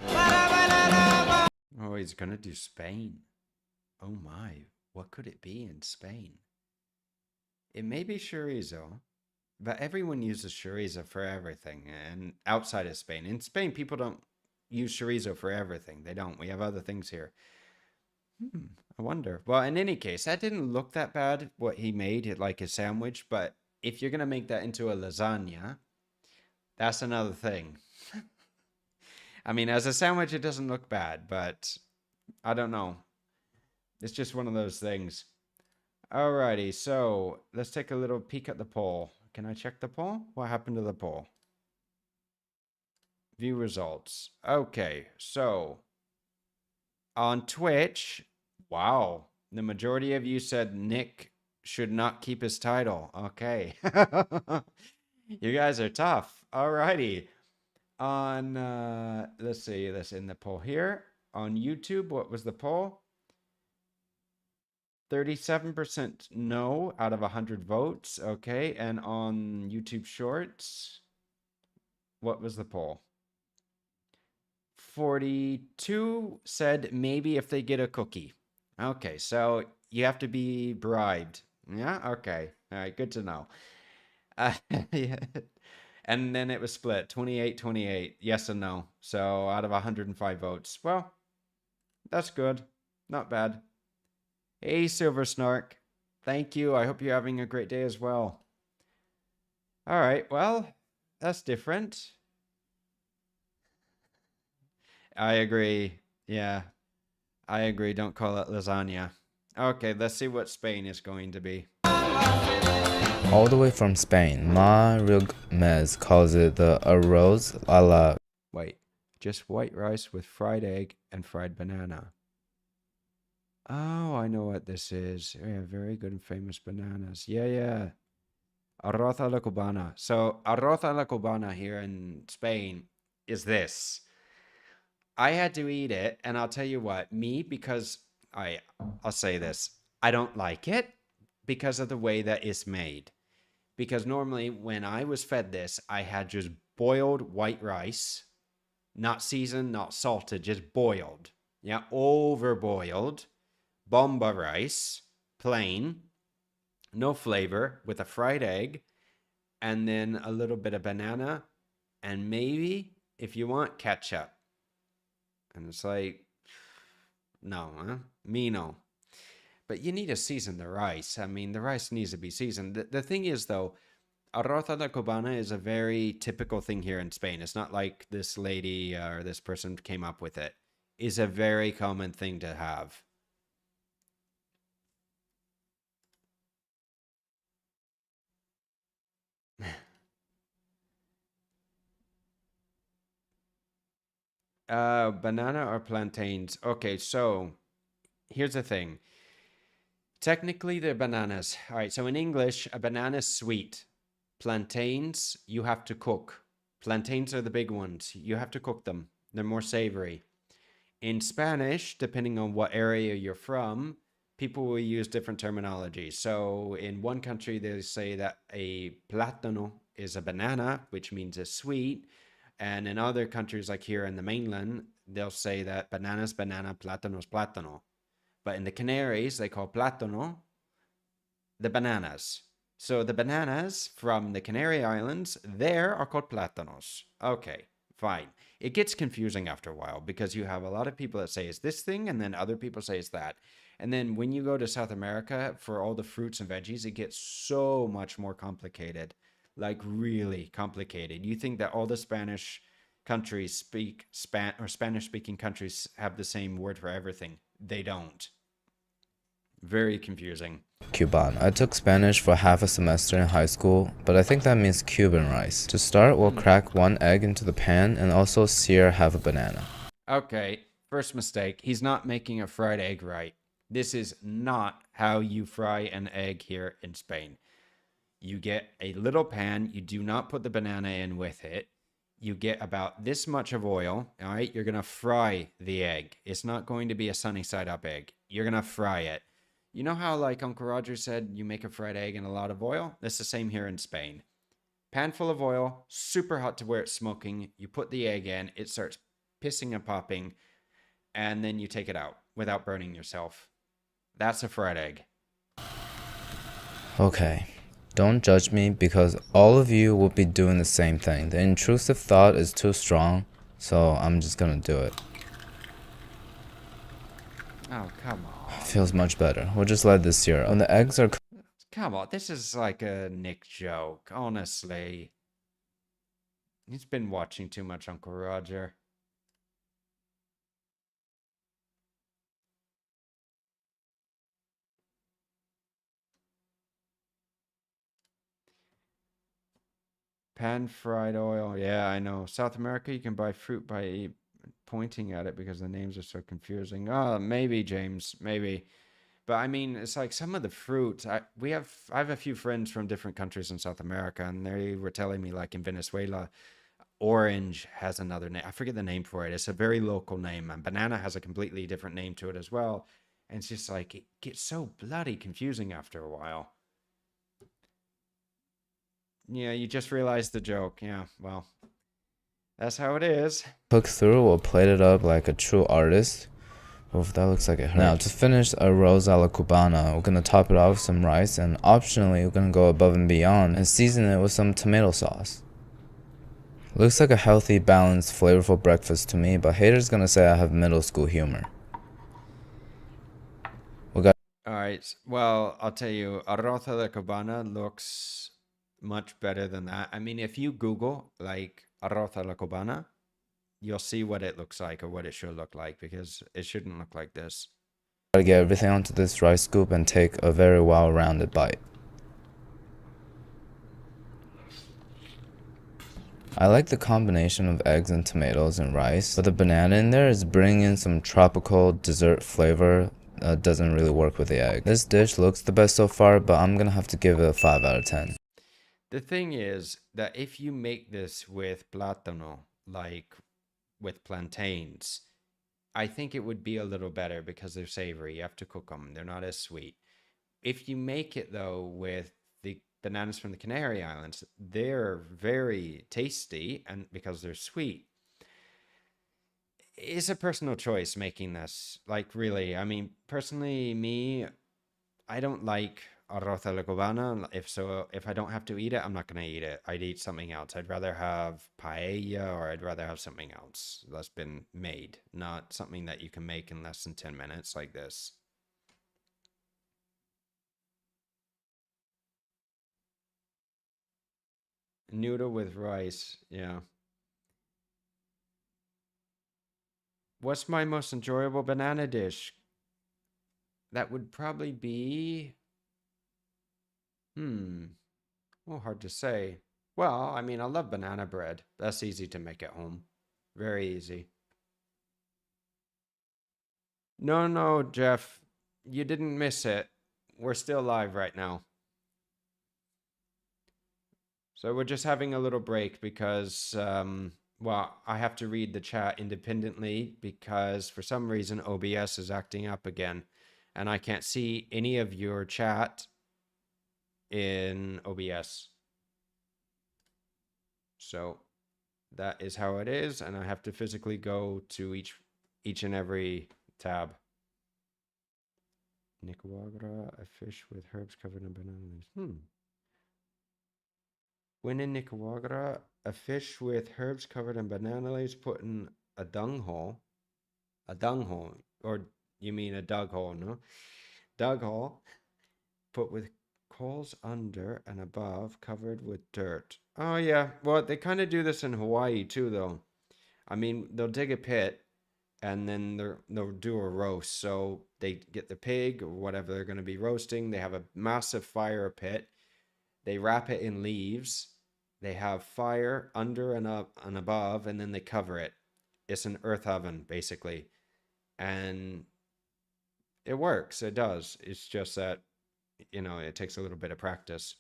B: Oh, he's gonna do Spain. Oh my, what could it be in Spain? It may be chorizo. But everyone uses chorizo for everything, and outside of Spain. In Spain, people don't use chorizo for everything. They don't. We have other things here. I wonder. Well, in any case, that didn't look that bad, what he made, it like a sandwich. But if you're going to make that into a lasagna, that's another thing. I mean, as a sandwich, it doesn't look bad, but I don't know. It's just one of those things. Alrighty, so let's take a little peek at the poll. Can I check the poll? What happened to the poll? View results. Okay, so on Twitch, wow, the majority of you said Nick should not keep his title. Okay. You guys are tough. Alrighty. On, let's see, that's in the poll here. On YouTube, what was the poll? 37% no out of 100 votes. Okay. And on YouTube Shorts, what was the poll? 42 said maybe if they get a cookie. Okay. So you have to be bribed. Yeah. Okay. All right. Good to know. Yeah. And then it was split 28-28. Yes and no. So out of 105 votes. Well, that's good. Not bad. Hey, Silver Snark. Thank you. I hope you're having a great day as well. All right. Well, that's different. I agree. Yeah, I agree. Don't call it lasagna. Okay, let's see what Spain is going to be.
A: All the way from Spain, Ma Mez calls it the arroz a la...
B: Wait, just white rice with fried egg and fried banana. Oh, I know what this is. Yeah, very good and famous bananas. Yeah. Arroz a la cubana. So, arroz a la cubana here in Spain is this. I had to eat it, and I'll tell you what, because I'll say this. I don't like it because of the way that it's made. Because normally when I was fed this, I had just boiled white rice, not seasoned, not salted, just boiled. Yeah, overboiled. Bomba rice, plain, no flavor, with a fried egg, and then a little bit of banana, and maybe, if you want, ketchup. And it's like, no, huh? Me no. But you need to season the rice. I mean, the rice needs to be seasoned. The thing is, though, arroz a la cubana is a very typical thing here in Spain. It's not like this lady or this person came up with it. It's a very common thing to have. Banana or plantains? Okay, so here's the thing. Technically, they're bananas. All right, so in English, a banana is sweet. Plantains, you have to cook. Plantains are the big ones. You have to cook them. They're more savory. In Spanish, depending on what area you're from, people will use different terminology. So in one country, they say that a plátano is a banana, which means it's sweet. And in other countries, like here in the mainland, they'll say that banana's banana, plátano's plátano. But in the Canaries, they call plátano the bananas. So the bananas from the Canary Islands, there are called plátanos. Okay, fine. It gets confusing after a while because you have a lot of people that say it's this thing and then other people say it's that. And then when you go to South America for all the fruits and veggies, it gets so much more complicated. Like really complicated. You think that all the Spanish countries speak Spanish speaking countries have the same word for everything. They don't. Very confusing.
A: Cuban. I took Spanish for half a semester in high school, but I think that means Cuban rice. To start, we'll crack one egg into the pan and also sear half a banana.
B: Okay, first mistake. He's not making a fried egg right. This is not how you fry an egg here in Spain. You get a little pan. You do not put the banana in with it. You get about this much of oil. All right, you're going to fry the egg. It's not going to be a sunny side up egg. You're going to fry it. You know how, like Uncle Roger said, you make a fried egg in a lot of oil? It's the same here in Spain. Pan full of oil, super hot to where it's smoking. You put the egg in, it starts pissing and popping, and then you take it out without burning yourself. That's a fried egg.
A: Okay. Don't judge me because all of you will be doing the same thing. The intrusive thought is too strong, so I'm just gonna do it.
B: Oh, come on.
A: Feels much better. We'll just let this sear. When the eggs are
B: Come on, this is like a Nick joke, honestly. He's been watching too much Uncle Roger. Pan-fried oil. Yeah, I know. South America, you can buy fruit by pointing at it because the names are so confusing. Oh, maybe, James, maybe. But I mean, it's like some of the fruit. I have a few friends from different countries in South America, and they were telling me, like in Venezuela, orange has another name. I forget the name for it. It's a very local name, and banana has a completely different name to it as well. And it's just like it gets so bloody confusing after a while. Yeah, you just realized the joke. Yeah, well, that's how it is.
A: Cook through, we'll plate it up like a true artist. Oof, that looks like it hurts. Now, to finish arroz a la cubana, we're gonna top it off with some rice, and optionally, we're gonna go above and beyond and season it with some tomato sauce. Looks like a healthy, balanced, flavorful breakfast to me, but haters gonna say I have middle school humor.
B: All right. Well, I'll tell you, arroz a la cubana looks much better than that. I mean, if you Google like arroz a la cubana, you'll see what it looks like or what it should look like, because it shouldn't look like this.
A: Gotta get everything onto this rice scoop and take a very well-rounded bite. I like the combination of eggs and tomatoes and rice, but the banana in there is bringing in some tropical dessert flavor that doesn't really work with the egg. This dish looks the best so far, but I'm gonna have to give it a 5 out of 10.
B: The thing is that if you make this with plátano, like with plantains, I think it would be a little better because they're savory. You have to cook them. They're not as sweet. If you make it, though, with the bananas from the Canary Islands, they're very tasty, and because they're sweet. It's a personal choice making this. Like, really, I mean, personally, me, I don't like arroz a la cubana. If I don't have to eat it, I'm not going to eat it. I'd eat something else. I'd rather have paella, or I'd rather have something else that's been made, not something that you can make in less than 10 minutes like this. Noodle with rice, yeah. What's my most enjoyable banana dish? That would probably be, well, hard to say. Well, I mean, I love banana bread. That's easy to make at home. Very easy. No, no, Jeff, you didn't miss it. We're still live right now. So we're just having a little break because, well, I have to read the chat independently because for some reason OBS is acting up again, and I can't see any of your chat in OBS. So that is how it is, and I have to physically go to each and every tab. Nicaragua, a fish with herbs covered in banana leaves. When in Nicaragua, a fish with herbs covered in banana leaves put in a dung hole. A dung hole, or you mean a dug hole, no? Dug hole, put with coals under and above, covered with dirt. Oh yeah, well, they kind of do this in Hawaii too, though. I mean, they'll dig a pit and then they'll do a roast. So they get the pig or whatever they're going to be roasting. They have a massive fire pit. They wrap it in leaves. They have fire under and up and above, and then they cover it. It's an earth oven, basically. And it works. It does. It's just that, you know, it takes a little bit of practice.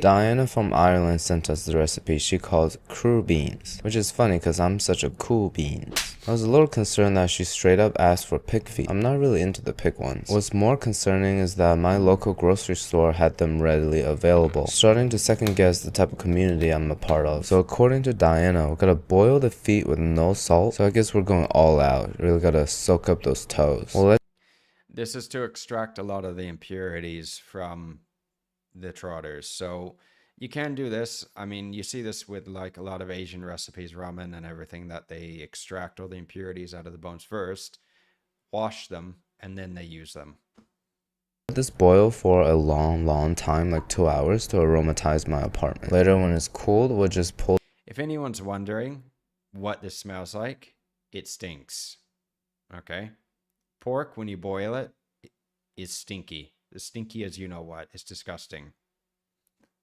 A: Diana from Ireland sent us the recipe she calls crew beans, which is funny because I'm such a cool beans. I was a little concerned that she straight up asked for pig feet. I'm not really into the pig ones. What's more concerning is that my local grocery store had them readily available, starting to second guess the type of community I'm a part of. So according to Diana, we gotta boil the feet with no salt, so I guess we're going all out. Really gotta soak up those toes. Well,
B: this is to extract a lot of the impurities from the trotters. So you can do this. I mean, you see this with like a lot of Asian recipes, ramen and everything, that they extract all the impurities out of the bones first, wash them, and then they use them.
A: Let this boil for a long time, like 2 hours, to aromatize my apartment. Later, when it's cooled, we'll just pull.
B: If anyone's wondering, what this smells like. It stinks. Okay. Pork, when you boil it, is stinky. As stinky as you know what. It's disgusting.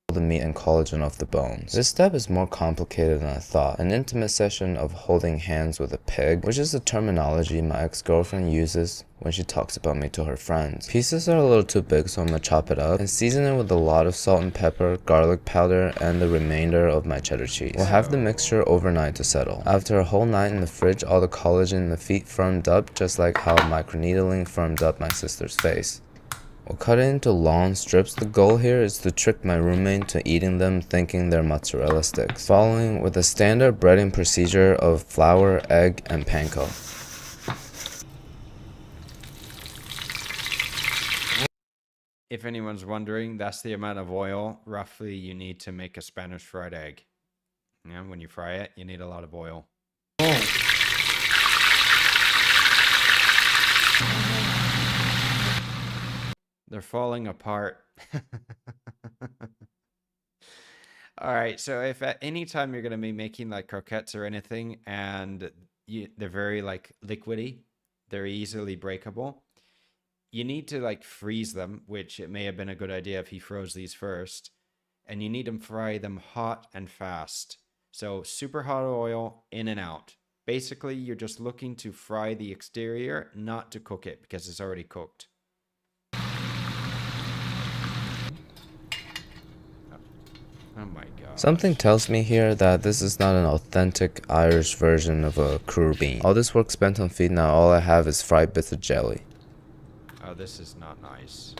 A: The meat and collagen off the bones. This step is more complicated than I thought. An intimate session of holding hands with a pig, which is the terminology my ex-girlfriend uses when she talks about me to her friends. Pieces are a little too big, so I'm gonna chop it up and season it with a lot of salt and pepper, garlic powder, and the remainder of my cheddar cheese. We'll have the mixture overnight to settle. After a whole night in the fridge, all the collagen in the feet firmed up, just like how microneedling firmed up my sister's face. We'll cut it into long strips. The goal here is to trick my roommate to eating them thinking they're mozzarella sticks, following with a standard breading procedure of flour, egg, and panko.
B: If anyone's wondering, that's the amount of oil roughly you need to make a Spanish fried egg. Yeah, when you fry it, you need a lot of oil. They're falling apart. All right, so if at any time you're going to be making like croquettes or anything and they're very like liquidy, they're easily breakable, you need to like freeze them, which it may have been a good idea if he froze these first, and you need to fry them hot and fast. So super hot oil in and out. Basically, you're just looking to fry the exterior, not to cook it because it's already cooked. Oh my god.
A: Something tells me here that this is not an authentic Irish version of a crude bean. All this work spent on feet, now all I have is fried bits of jelly.
B: Oh, this is not nice.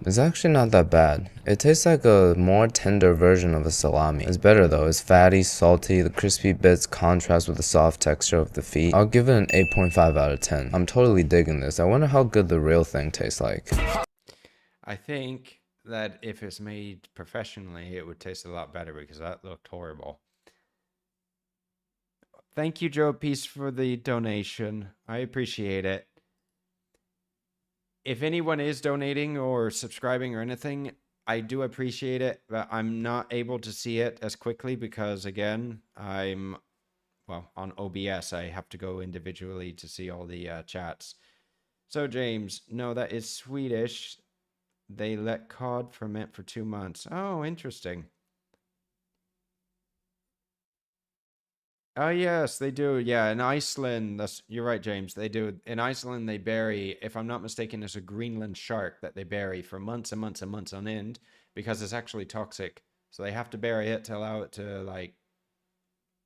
A: It's actually not that bad. It tastes like a more tender version of a salami. It's better though. It's fatty, salty, the crispy bits contrast with the soft texture of the feet. I'll give it an 8.5 out of 10. I'm totally digging this. I wonder how good the real thing tastes like.
B: I think that if it's made professionally, it would taste a lot better because that looked horrible. Thank you, Joe Peace, for the donation. I appreciate it. If anyone is donating or subscribing or anything, I do appreciate it, but I'm not able to see it as quickly because, again, I'm, well, on OBS. I have to go individually to see all the chats. So, James, no, that is Swedish. They let cod ferment for 2 months. Oh, interesting. Oh, yes, they do. Yeah, in Iceland, you're right, James. They do. In Iceland, they bury, if I'm not mistaken, it's a Greenland shark that they bury for months and months and months on end because it's actually toxic. So they have to bury it to allow it to like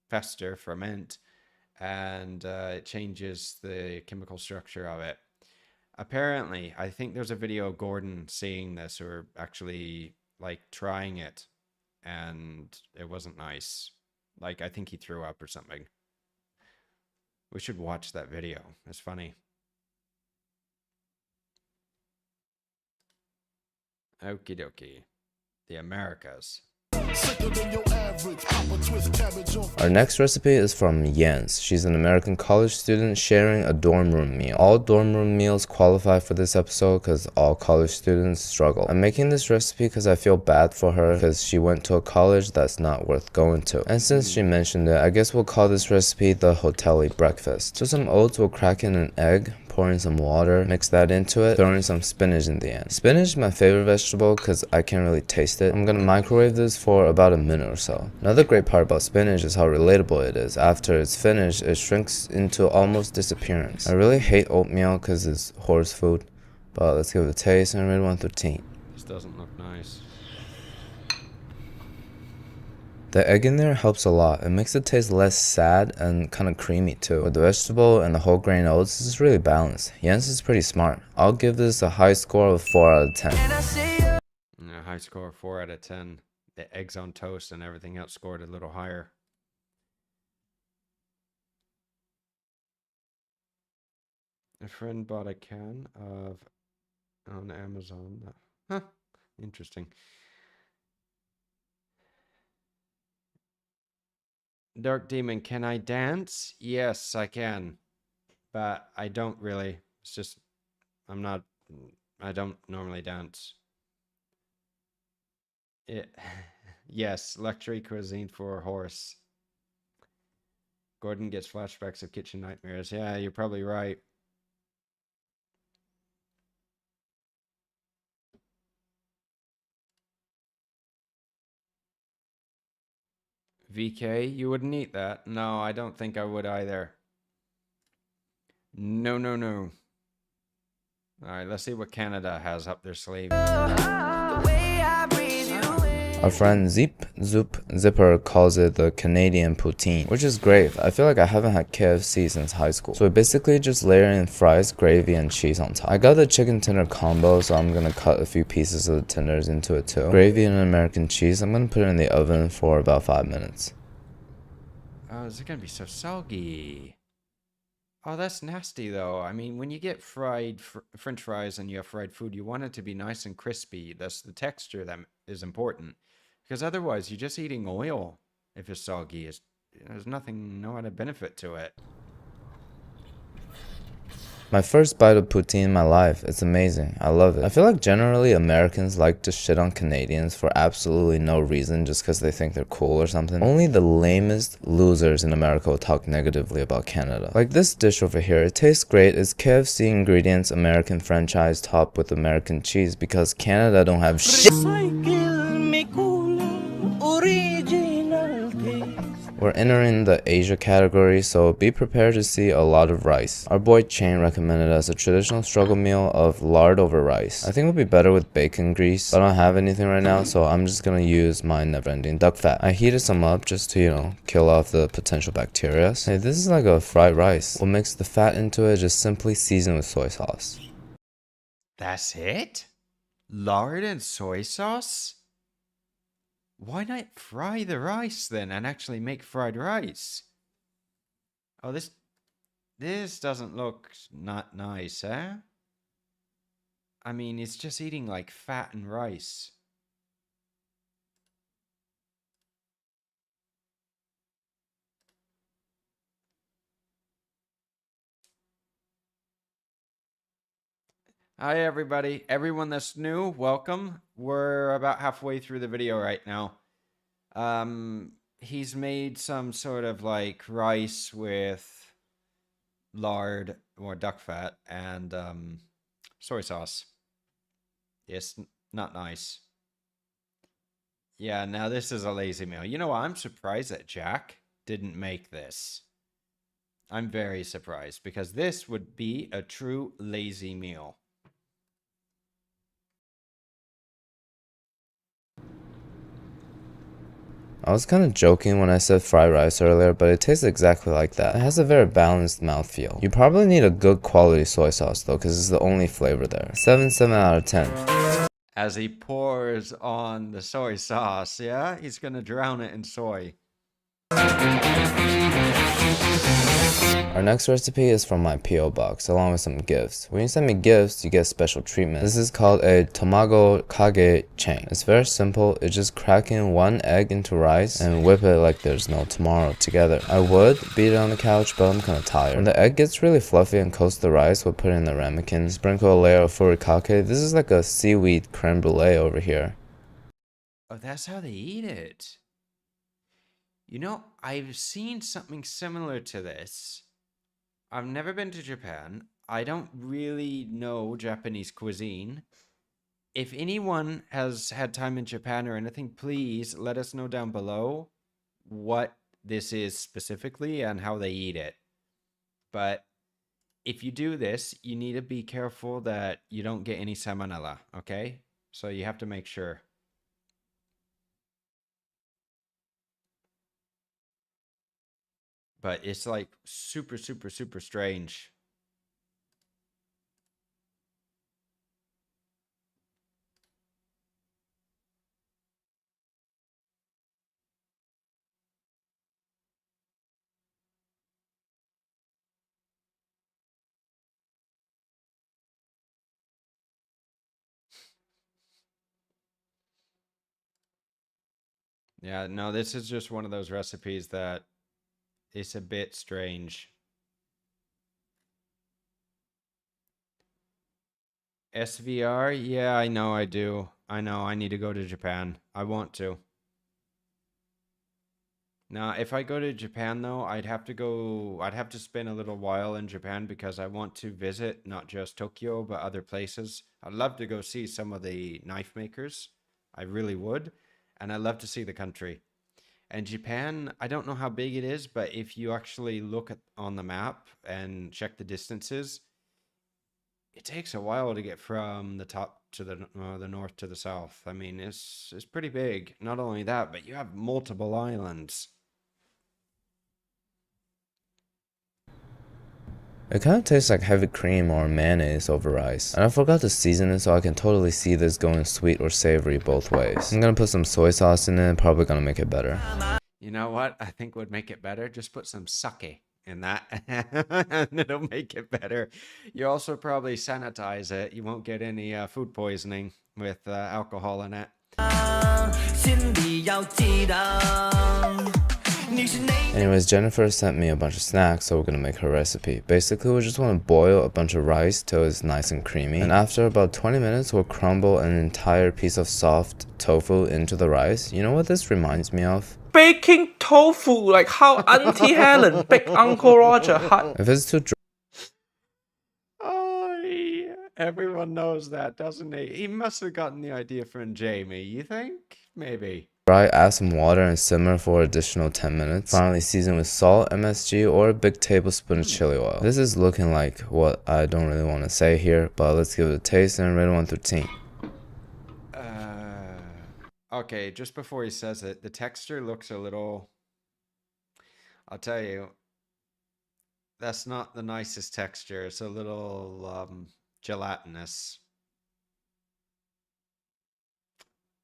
B: fester, ferment, and it changes the chemical structure of it. Apparently, I think there's a video of Gordon seeing this or actually like trying it, and it wasn't nice. Like, I think he threw up or something. We should watch that video. It's funny. Okie dokie. The Americas.
A: Our next recipe is from Jens. She's an American college student sharing a dorm room meal. All dorm room meals qualify for this episode because all college students struggle. I'm making this recipe because I feel bad for her because she went to a college that's not worth going to. And since she mentioned it, I guess we'll call this recipe the hotelly breakfast. So some oats, will crack in an egg, pour in some water, mix that into it, throw in some spinach in the end. Spinach is my favorite vegetable because I can't really taste it. I'm gonna microwave this for about a minute or so. Another great part about spinach is how relatable it is. After it's finished, it shrinks into almost disappearance. I really hate oatmeal because it's horse food, but let's give it a taste and rate 113.
B: This doesn't look nice.
A: The egg in there helps a lot. It makes it taste less sad and kind of creamy too. With the vegetable and the whole grain oats, this is really balanced. Jens is pretty smart. I'll give this a high score of 4 out of 10.
B: A high score of 4 out of 10. The eggs on toast and everything else scored a little higher. A friend bought a can of on Amazon. Huh, interesting. Dark Demon, can I dance? Yes, I can. But I don't really. It's just, I don't normally dance. Yes, luxury cuisine for a horse. Gordon gets flashbacks of kitchen nightmares. Yeah, you're probably right. VK, you wouldn't eat that. No, I don't think I would either. No, no, no. All right, let's see what Canada has up their sleeve.
A: Our friend Zipper calls it the Canadian poutine, which is great. I feel like I haven't had KFC since high school. So we basically just layer in fries, gravy, and cheese on top. I got the chicken tender combo, so I'm gonna cut a few pieces of the tenders into it too. Gravy and American cheese, I'm gonna put it in the oven for about 5 minutes.
B: Oh, is it gonna be so soggy? Oh, that's nasty though. I mean, when you get fried French fries and you have fried food, you want it to be nice and crispy. That's the texture that is important. Because otherwise, you're just eating oil if it's soggy. There's no other benefit to it.
A: My first bite of poutine in my life. It's amazing. I love it. I feel like generally Americans like to shit on Canadians for absolutely no reason just because they think they're cool or something. Only the lamest losers in America will talk negatively about Canada. Like this dish over here, it tastes great. It's KFC ingredients, American franchise topped with American cheese because Canada don't have shit. We're entering the Asia category, so be prepared to see a lot of rice. Our boy Chain recommended us a traditional struggle meal of lard over rice. I think it would be better with bacon grease, but I don't have anything right now, so I'm just gonna use my never-ending duck fat. I heated some up just to, kill off the potential bacteria. Hey, this is like a fried rice. We'll mix the fat into it, just simply season with soy sauce.
B: That's it? Lard and soy sauce? Why not fry the rice then and actually make fried rice? Oh, this doesn't look not nice, eh? I mean, it's just eating like fat and rice. Hi, everybody. Everyone that's new, welcome. We're about halfway through the video right now. He's made some sort of like rice with lard or duck fat and soy sauce. It's not nice. Yeah, now this is a lazy meal. You know what? I'm surprised that Jack didn't make this. I'm very surprised because this would be a true lazy meal.
A: I was kind of joking when I said fried rice earlier, but it tastes exactly like that. It has a very balanced mouthfeel. You probably need a good quality soy sauce though, because it's the only flavor there. 7 out of 10.
B: As he pours on the soy sauce, yeah? He's gonna drown it in soy.
A: Our next recipe is from my P.O. box, along with some gifts. When you send me gifts, you get special treatment. This is called a tamago kage chain. It's very simple. It's just cracking one egg into rice and whip it like there's no tomorrow together. I would beat it on the couch, but I'm kind of tired. When the egg gets really fluffy and coats the rice, we'll put it in the ramekin. Sprinkle a layer of furikake. This is like a seaweed creme brulee over here.
B: Oh, that's how they eat it. You know, I've seen something similar to this. I've never been to Japan. I don't really know Japanese cuisine. If anyone has had time in Japan or anything, please let us know down below what this is specifically and how they eat it. But if you do this, you need to be careful that you don't get any salmonella, okay? So you have to make sure. But it's like super, super, super strange. Yeah, no, this is just one of those recipes that is a bit strange. SVR? Yeah, I know I do. I know I need to go to Japan. I want to. Now, if I go to Japan though, I'd have to spend a little while in Japan because I want to visit not just Tokyo, but other places. I'd love to go see some of the knife makers. I really would. And I'd love to see the country. And Japan, I don't know how big it is, but if you actually look at on the map and check the distances, it takes a while to get from the top to the north to the south. I mean, it's pretty big. Not only that, but you have multiple islands.
A: It kind of tastes like heavy cream or mayonnaise over rice. And I forgot to season it, so I can totally see this going sweet or savory both ways. I'm gonna put some soy sauce in it, probably gonna make it better.
B: You know what I think would make it better? Just put some sake in that and it'll make it better. You also probably sanitize it. You won't get any food poisoning with alcohol in it.
A: Anyways, Jennifer sent me a bunch of snacks, so we're gonna make her recipe. Basically, we just want to boil a bunch of rice till it's nice and creamy. And after about 20 minutes, we'll crumble an entire piece of soft tofu into the rice. You know what this reminds me of?
C: Baking tofu, like how Auntie Helen baked Uncle Roger had.
A: If it's too
B: Oh, yeah. Everyone knows that, doesn't he? He must have gotten the idea from Jamie, you think? Maybe.
A: dry, add some water and simmer for additional 10 minutes. Finally, season with salt, MSG, or a big tablespoon of chili oil. This is looking like what I don't really want to say here, but let's give it a taste and rate 1 through 10.
B: Okay, just before he says it, the texture looks a little... I'll tell you, that's not the nicest texture. It's a little gelatinous.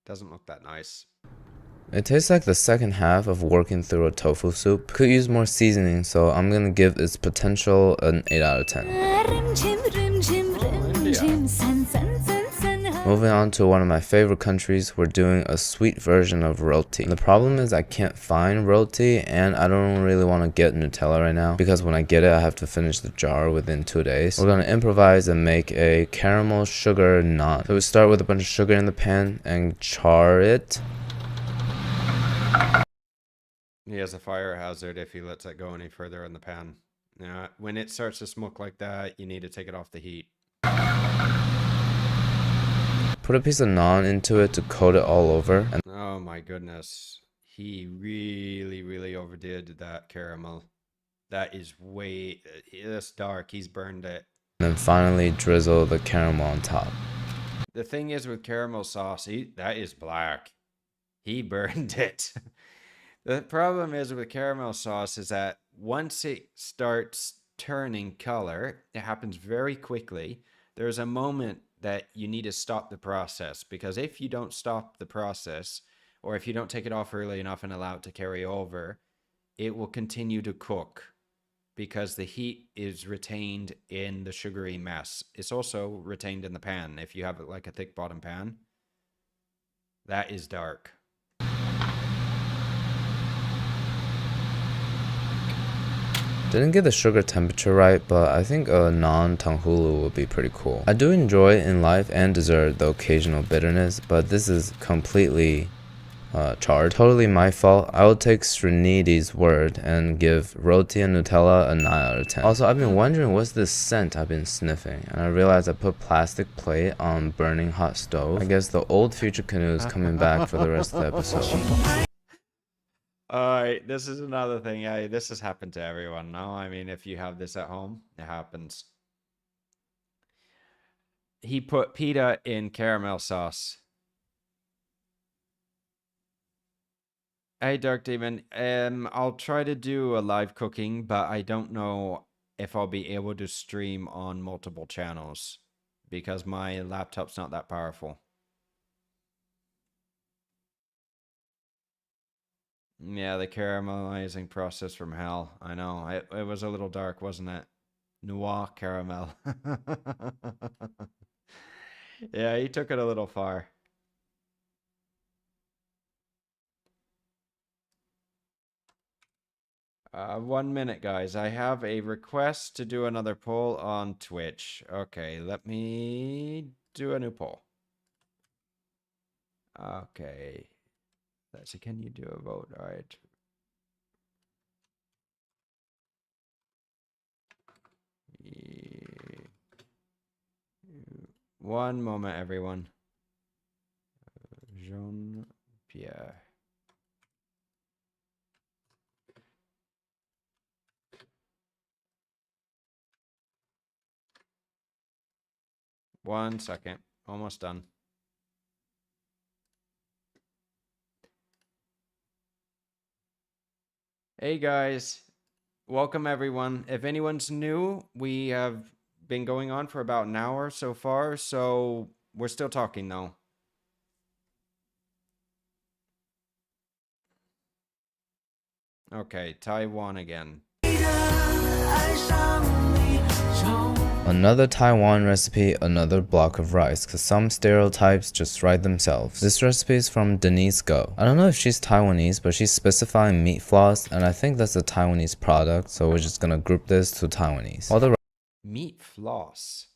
B: Doesn't look that nice.
A: It tastes like the second half of working through a tofu soup. Could use more seasoning, so I'm gonna give its potential an 8 out of 10. Moving on to one of my favorite countries, we're doing a sweet version of roti. The problem is I can't find roti and I don't really want to get Nutella right now because when I get it I have to finish the jar within 2 days. We're gonna improvise and make a caramel sugar naan. So we start with a bunch of sugar in the pan and char it.
B: He has a fire hazard if he lets it go any further in the pan. Now, when it starts to smoke like that, you need to take it off the heat.
A: Put a piece of naan into it to coat it all over. And
B: oh my goodness. He really overdid that caramel. That is way... That's dark. He's burned it.
A: then finally drizzle the caramel on top.
B: The thing is with caramel sauce, that is black. He burned it. The problem is with caramel sauce is that once it starts turning color, it happens very quickly. There's a moment that you need to stop the process, because if you don't stop the process, or if you don't take it off early enough and allow it to carry over, it will continue to cook because the heat is retained in the sugary mess. It's also retained in the pan. If you have it like a thick bottom pan, that is dark.
A: Didn't get the sugar temperature right, but I think a non-tanghulu would be pretty cool. I do enjoy in life and dessert the occasional bitterness, but this is completely charred. Totally my fault. I will take Srinidi's word and give roti and Nutella a 9 out of 10. Also, I've been wondering what's this scent I've been sniffing, and I realized I put plastic plate on burning hot stove. I guess the old future canoe is coming back for the rest of the episode.
B: Alright, this is another thing. Yeah, this has happened to everyone now. I mean, if you have this at home, it happens. He put pita in caramel sauce. Hey, Dark Demon. I'll try to do a live cooking, but I don't know if I'll be able to stream on multiple channels because my laptop's not that powerful. Yeah, the caramelizing process from hell. I know. It was a little dark, wasn't it? Noir caramel. Yeah, he took it a little far. 1 minute, guys. I have a request to do another poll on Twitch. Okay, let me do a new poll. Okay. Let's see, can you do a vote? All right. One moment, everyone. Jean-Pierre. One second. Almost done. Hey guys. Welcome everyone. If anyone's new, we have been going on for about an hour so far, so we're still talking though. Okay, Taiwan again.
A: Another Taiwan recipe, another block of rice, cause some stereotypes just write themselves. This recipe is from Denise Go. I don't know if she's Taiwanese, but she's specifying meat floss, and I think that's a Taiwanese product, so we're just gonna group this to Taiwanese. All the
B: Meat floss.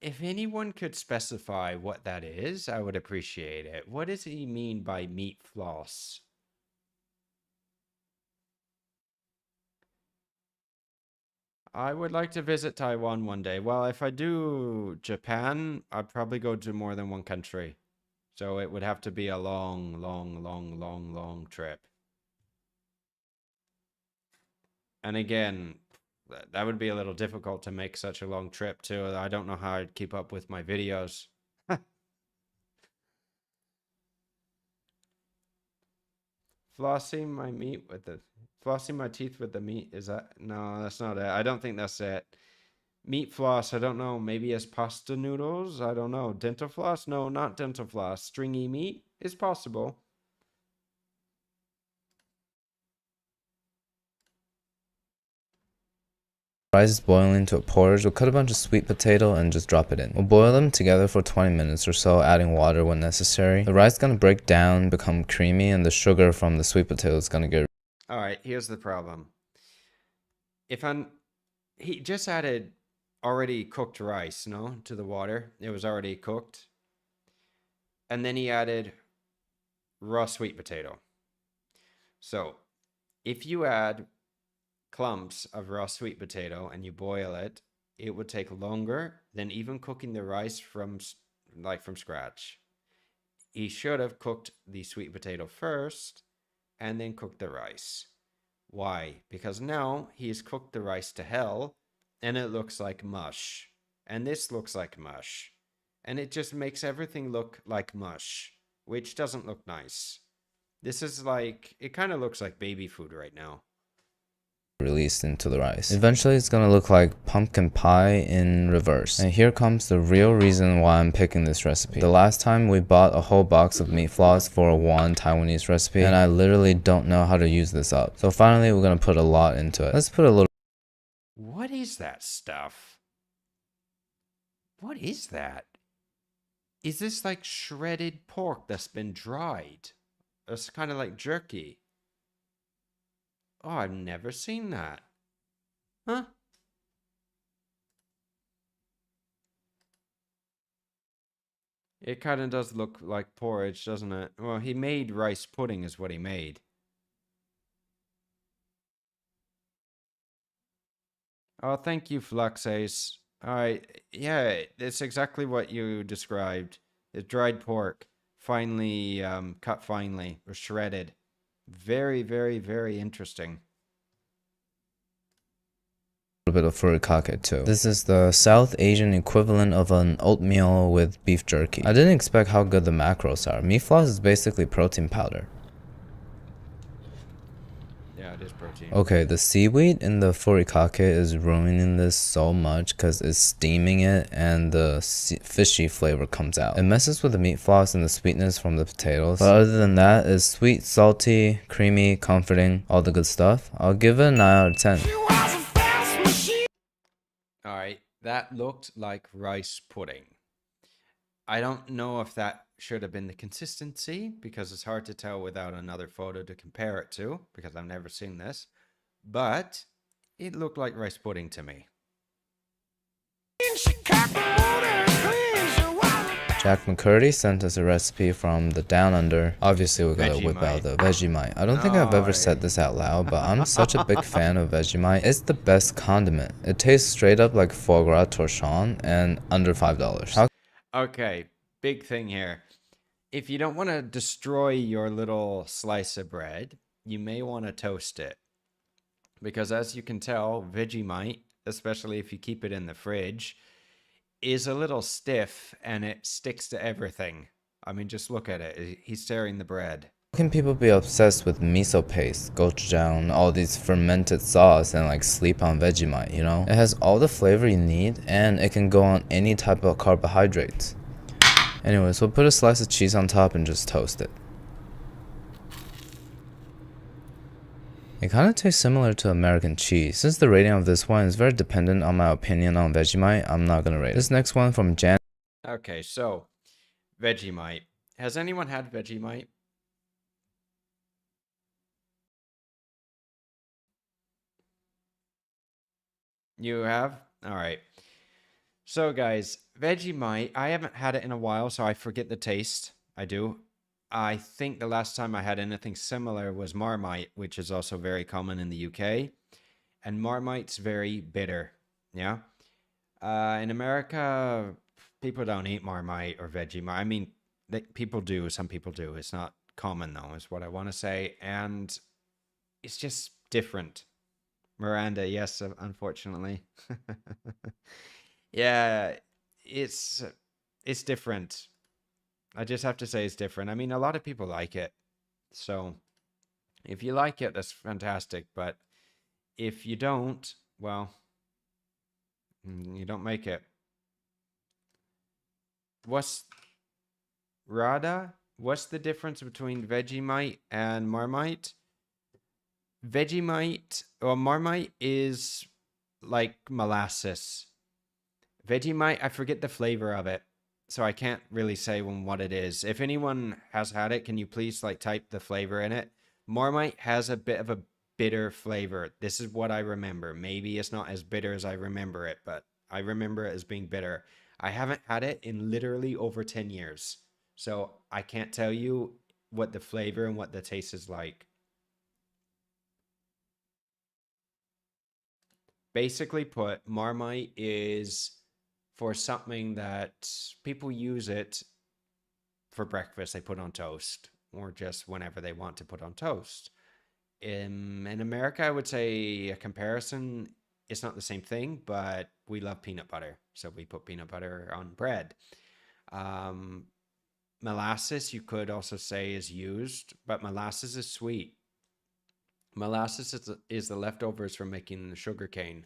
B: If anyone could specify what that is, I would appreciate it. What does he mean by meat floss? I would like to visit Taiwan one day. Well, if I do Japan, I'd probably go to more than one country. So it would have to be a long trip. And again, that would be a little difficult to make such a long trip too. I don't know how I'd keep up with my videos. Flossing my teeth with the meat, is that? No, that's not it. I don't think that's it. Meat floss, I don't know. Maybe as pasta noodles? I don't know. Dental floss? No, not dental floss. Stringy meat is possible.
A: rice is boiling to a porridge, we'll cut a bunch of sweet potato and just drop it in. We'll boil them together for 20 minutes or so, adding water when necessary. The rice is gonna break down, become creamy, and the sugar from the sweet potato is gonna get...
B: Alright, here's the problem. He just added already cooked rice, no, to the water. It was already cooked. And then he added raw sweet potato. So, if you add clumps of raw sweet potato and you boil it, it would take longer than even cooking the rice from scratch. He should have cooked the sweet potato first and then cooked the rice. Why? Because now he's cooked the rice to hell and it looks like mush. And this looks like mush. And it just makes everything look like mush, which doesn't look nice. This is like, it kind of looks like baby food right now.
A: Released into the rice. Eventually it's gonna look like pumpkin pie in reverse. And here comes the real reason why I'm picking this recipe. The last time we bought a whole box of meat floss for one Taiwanese recipe, and I literally don't know how to use this up. So finally we're gonna put a lot into it. Let's put a little...
B: What is that stuff? What is that? Is this like shredded pork that's been dried? It's kind of like jerky. Oh, I've never seen that. Huh? It kind of does look like porridge, doesn't it? Well, he made rice pudding is what he made. Oh, thank you, Fluxace. Alright, yeah, it's exactly what you described. It's dried pork, finely cut finely, or shredded. Very, very, very interesting.
A: A bit of furikake too. This is the South Asian equivalent of an oatmeal with beef jerky. I didn't expect how good the macros are. Meat floss is basically protein powder.
B: Yeah, it is protein.
A: Okay, the seaweed in the furikake is ruining this so much because it's steaming it and the fishy flavor comes out. It messes with the meat floss and the sweetness from the potatoes. But other than that, it's sweet, salty, creamy, comforting, all the good stuff. I'll give it a 9 out of 10.
B: Alright, that looked like rice pudding. I don't know if that should have been the consistency, because it's hard to tell without another photo to compare it to, because I've never seen this. But it looked like rice pudding to me.
A: Jack McCurdy sent us a recipe from the Down Under. Obviously, we gotta whip out
B: Vegemite.
A: the Vegemite. I don't think I've ever said this out loud, but I'm such a big fan of Vegemite. It's the best condiment. It tastes straight up like foie gras torchon and under $5.
B: Okay, big thing here. If you don't want to destroy your little slice of bread, you may want to toast it. Because as you can tell, Vegemite, especially if you keep it in the fridge, is a little stiff and it sticks to everything. I mean, just look at it. He's tearing the bread.
A: How can people be obsessed with miso paste, gochujang, all these fermented sauce and like sleep on Vegemite, you know? It has all the flavor you need and it can go on any type of carbohydrates. Anyways, we'll put a slice of cheese on top and just toast it. It kind of tastes similar to American cheese. Since the rating of this one is very dependent on my opinion on Vegemite, I'm not gonna rate it. This next one from Jan.
B: Okay, so Vegemite. Has anyone had Vegemite? You have? All right. So guys, Vegemite, I haven't had it in a while, so I forget the taste. I do. I think the last time I had anything similar was Marmite, which is also very common in the UK. And Marmite's very bitter. Yeah. In America, people don't eat Marmite or Vegemite. I mean, people do. Some people do. It's not common, though, is what I want to say. And it's just different. Miranda, yes, unfortunately. Yeah, it's different. I just have to say it's different. I mean, a lot of people like it. So if you like it, that's fantastic. But if you don't, well, you don't make it. What's the difference between Vegemite and Marmite? Vegemite or Marmite is like molasses. Vegemite, I forget the flavor of it, so I can't really say what it is. If anyone has had it, can you please like type the flavor in it? Marmite has a bit of a bitter flavor. This is what I remember. Maybe it's not as bitter as I remember it, but I remember it as being bitter. I haven't had it in literally over 10 years, so I can't tell you what the flavor and what the taste is like. Basically put, Marmite is for something that people use it for breakfast. They put on toast or just whenever they want to put on toast. In America, I would say a comparison, it's not the same thing, but we love peanut butter. So we put peanut butter on bread. Molasses, you could also say, is used, but molasses is sweet. Molasses is the leftovers from making the sugar cane.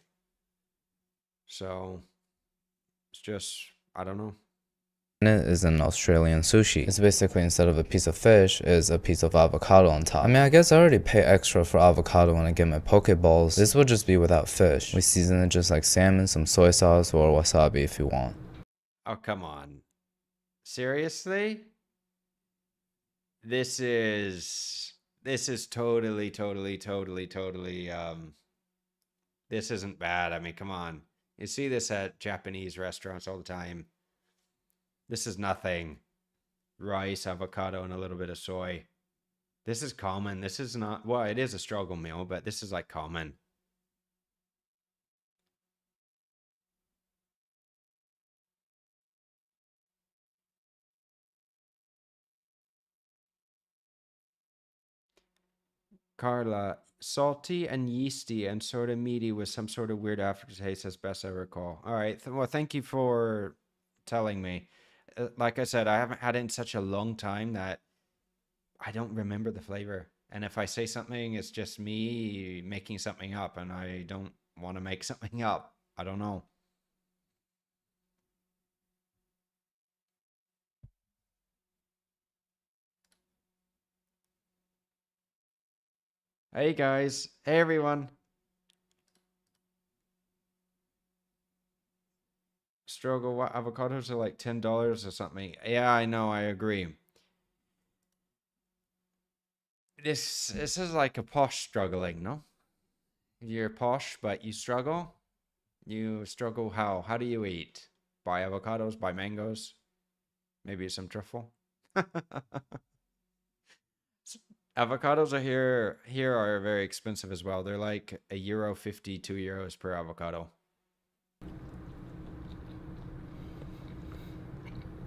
B: So it's just, I don't know.
A: It is an Australian sushi. It's basically, instead of a piece of fish, is a piece of avocado on top. I mean, I guess I already pay extra for avocado when I get my poke balls. This will just be without fish. We season it just like salmon, some soy sauce, or wasabi if you want.
B: Oh, come on. Seriously? This is totally, this isn't bad. I mean, come on. You see this at Japanese restaurants all the time. This is nothing. Rice, avocado, and a little bit of soy. This is common. This is not, well, it is a struggle meal, but this is like common. Carla, salty and yeasty and sort of meaty with some sort of weird aftertaste as best I recall. All right. Well, thank you for telling me. Like I said, I haven't had it in such a long time that I don't remember the flavor. And if I say something, it's just me making something up, and I don't want to make something up. I don't know. Hey guys. Hey everyone. Struggle, what, avocados are like $10 or something. Yeah, I know, I agree. This is like a posh struggling, no? You're posh, but you struggle. You struggle how? How do you eat? Buy avocados, buy mangoes. Maybe some truffle. Avocados are here are very expensive as well. They're like €1.50, €2 per avocado.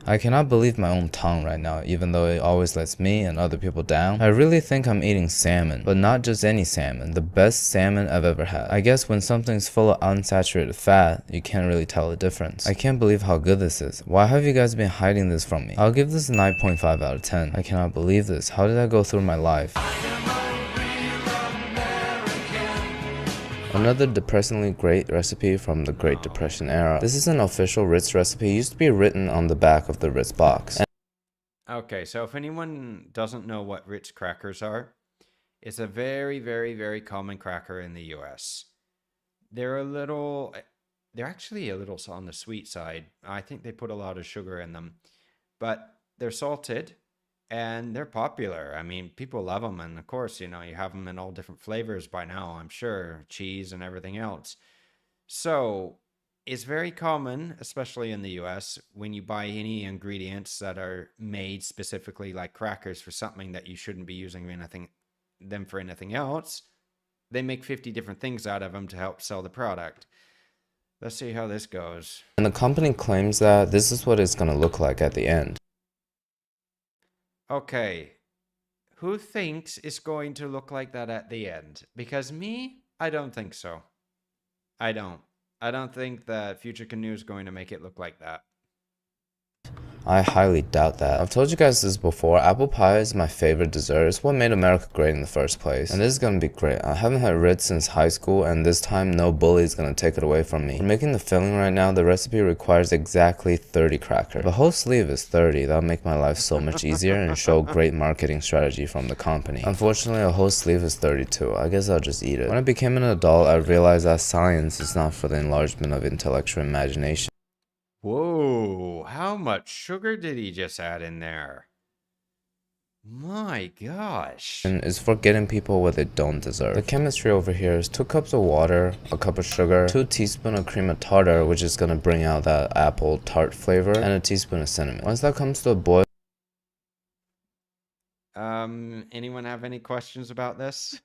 A: I cannot believe my own tongue right now, even though it always lets me and other people down. I really think I'm eating salmon, but not just any salmon, the best salmon I've ever had. I guess when something's full of unsaturated fat, you can't really tell the difference. I can't believe how good this is. Why have you guys been hiding this from me? I'll give this a 9.5 out of 10. I cannot believe this. How did I go through my life? Another depressingly great recipe from the Great Depression era. This is an official Ritz recipe. It used to be written on the back of the Ritz box.
B: Okay, so if anyone doesn't know what Ritz crackers are, it's a very, very, very common cracker in the US. They're actually a little on the sweet side. I think they put a lot of sugar in them, but they're salted and they're popular. I mean, people love them. And of course, you have them in all different flavors by now, I'm sure, cheese and everything else. So it's very common, especially in the US, when you buy any ingredients that are made specifically like crackers for something that you shouldn't be using them for anything else. They make 50 different things out of them to help sell the product. Let's see how this goes.
A: And the company claims that this is what it's going to look like at the end.
B: Okay, who thinks it's going to look like that at the end? Because me, I don't think so. I don't think that Future Canoe is going to make it look like that.
A: I highly doubt that. I've told you guys this before, apple pie is my favorite dessert. It's what made America great in the first place. And this is gonna be great. I haven't had Ritz since high school, and this time no bully is gonna take it away from me. For making the filling right now, the recipe requires exactly 30 crackers. If a whole sleeve is 30, that'll make my life so much easier and show great marketing strategy from the company. Unfortunately, a whole sleeve is 32. I guess I'll just eat it. When I became an adult, I realized that science is not for the enlargement of intellectual imagination.
B: Whoa, how much sugar did he just add in there? My gosh.
A: And is for getting people what they don't deserve. The chemistry over here is 2 cups of water, a cup of sugar, 2 teaspoons of cream of tartar, which is gonna bring out that apple tart flavor, and a teaspoon of cinnamon. Once that comes to a boil,
B: Anyone have any questions about this?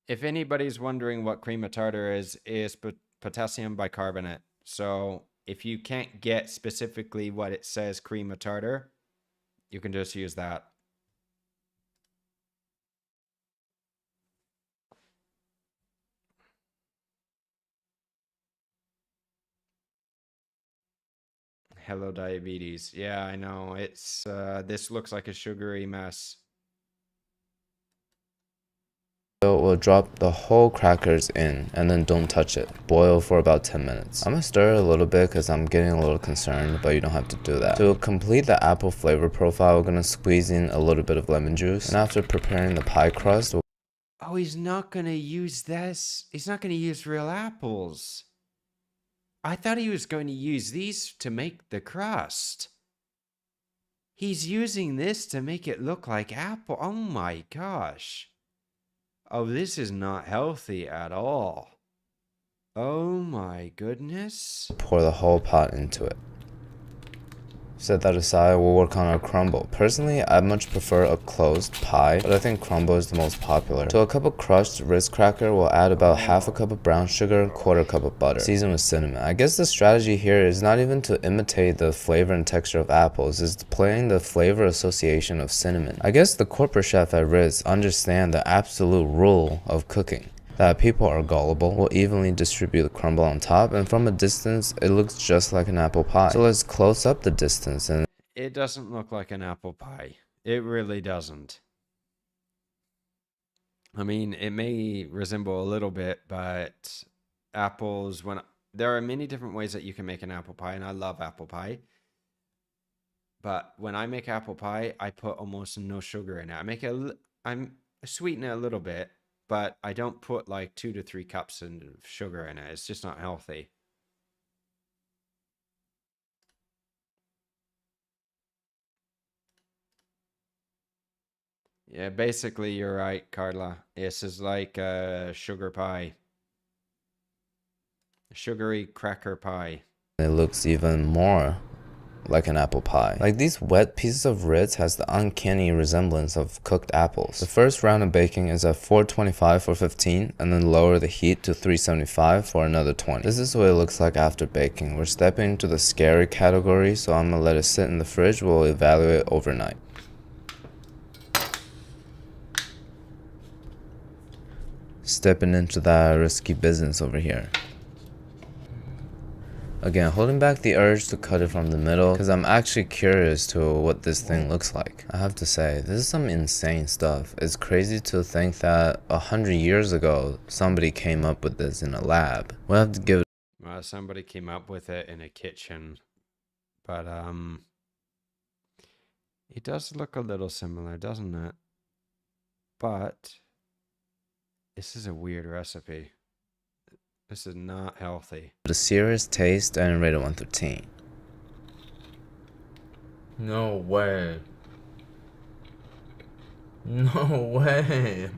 B: If anybody's wondering what cream of tartar is potassium bicarbonate. So if you can't get specifically what it says cream of tartar, you can just use that. Hello, diabetes. Yeah, I know. It's this looks like a sugary mess.
A: we'll drop the whole crackers in and then don't touch it. Boil for about 10 minutes. I'm gonna stir it a little bit because I'm getting a little concerned, but you don't have to do that. To complete the apple flavor profile, we're gonna squeeze in a little bit of lemon juice. And after preparing the pie crust,
B: oh, he's not gonna use this. He's not gonna use real apples. I thought he was going to use these to make the crust. He's using this to make it look like apple. Oh my gosh. Oh, this is not healthy at all. Oh my goodness.
A: pour the whole pot into it. Set that aside, we'll work on our crumble. Personally, I much prefer a closed pie, but I think crumble is the most popular. To a cup of crushed Ritz cracker, we'll add about half a cup of brown sugar, quarter cup of butter. Season with cinnamon. I guess the strategy here is not even to imitate the flavor and texture of apples, it's playing the flavor association of cinnamon. I guess the corporate chef at Ritz understand the absolute rule of cooking. That people are gullible, will evenly distribute the crumble on top, and from a distance, it looks just like an apple pie. So let's close up the distance and
B: It doesn't look like an apple pie. It really doesn't. I mean, it may resemble a little bit, but apples, there are many different ways that you can make an apple pie, and I love apple pie. But when I make apple pie, I put almost no sugar in it. I sweeten it a little bit, but I don't put like 2 to 3 cups of sugar in it. It's just not healthy. Yeah, basically you're right, Carla. This is like a sugar pie. A sugary cracker pie.
A: It looks even more like an apple pie. Like these wet pieces of Ritz has the uncanny resemblance of cooked apples. The first round of baking is at 425 for 15 and then lower the heat to 375 for another 20. This is what it looks like after baking. We're stepping into the scary category, so I'm gonna let it sit in the fridge. We'll evaluate overnight. Stepping into that risky business over here. Again, holding back the urge to cut it from the middle because I'm actually curious to what this thing looks like. I have to say, this is some insane stuff. It's crazy to think that 100 years ago, somebody came up with this in a lab. We'll have to give it.
B: Well, somebody came up with it in a kitchen. But, it does look a little similar, doesn't it? But this is a weird recipe. This is not healthy.
A: A serious taste and rate it 1 through 10.
C: No way. No way.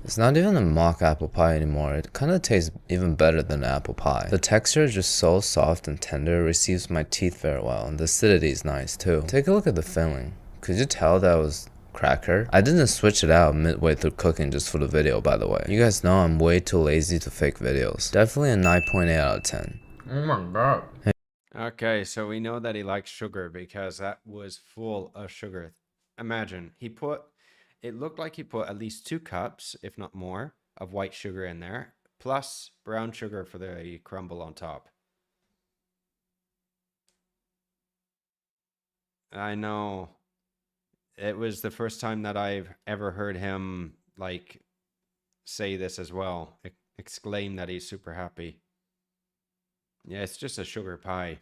A: It's not even a mock apple pie anymore. It kind of tastes even better than an apple pie. The texture is just so soft and tender, it receives my teeth very well, and the acidity is nice too. Take a look at the filling. Could you tell that was cracker? I didn't switch it out midway through cooking just for the video, by the way. You guys know I'm way too lazy to fake videos. Definitely a 9.8 out of 10.
C: Oh my god.
B: Okay, so we know that he likes sugar because that was full of sugar. Imagine, it looked like he put at least 2 cups, if not more, of white sugar in there, plus brown sugar for the crumble on top. I know. It was the first time that I've ever heard him, like, say this as well. Exclaim that he's super happy. Yeah, it's just a sugar pie.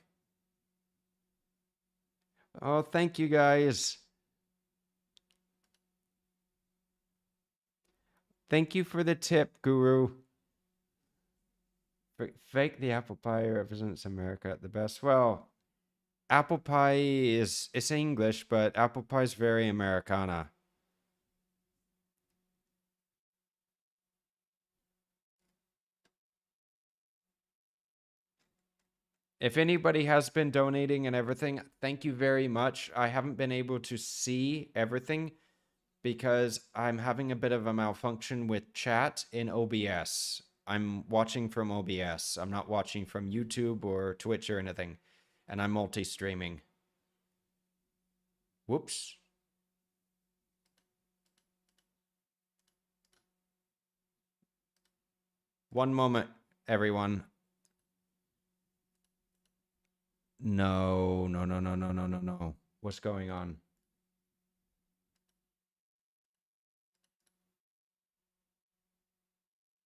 B: Oh, thank you, guys. Thank you for the tip, Guru. Fake the apple pie represents America at the best. Well, apple pie it's English, but apple pie is very Americana. If anybody has been donating and everything, thank you very much. I haven't been able to see everything because I'm having a bit of a malfunction with chat in OBS. I'm watching from OBS. I'm not watching from YouTube or Twitch or anything. And I'm multi-streaming. Whoops. One moment, everyone. No. What's going on?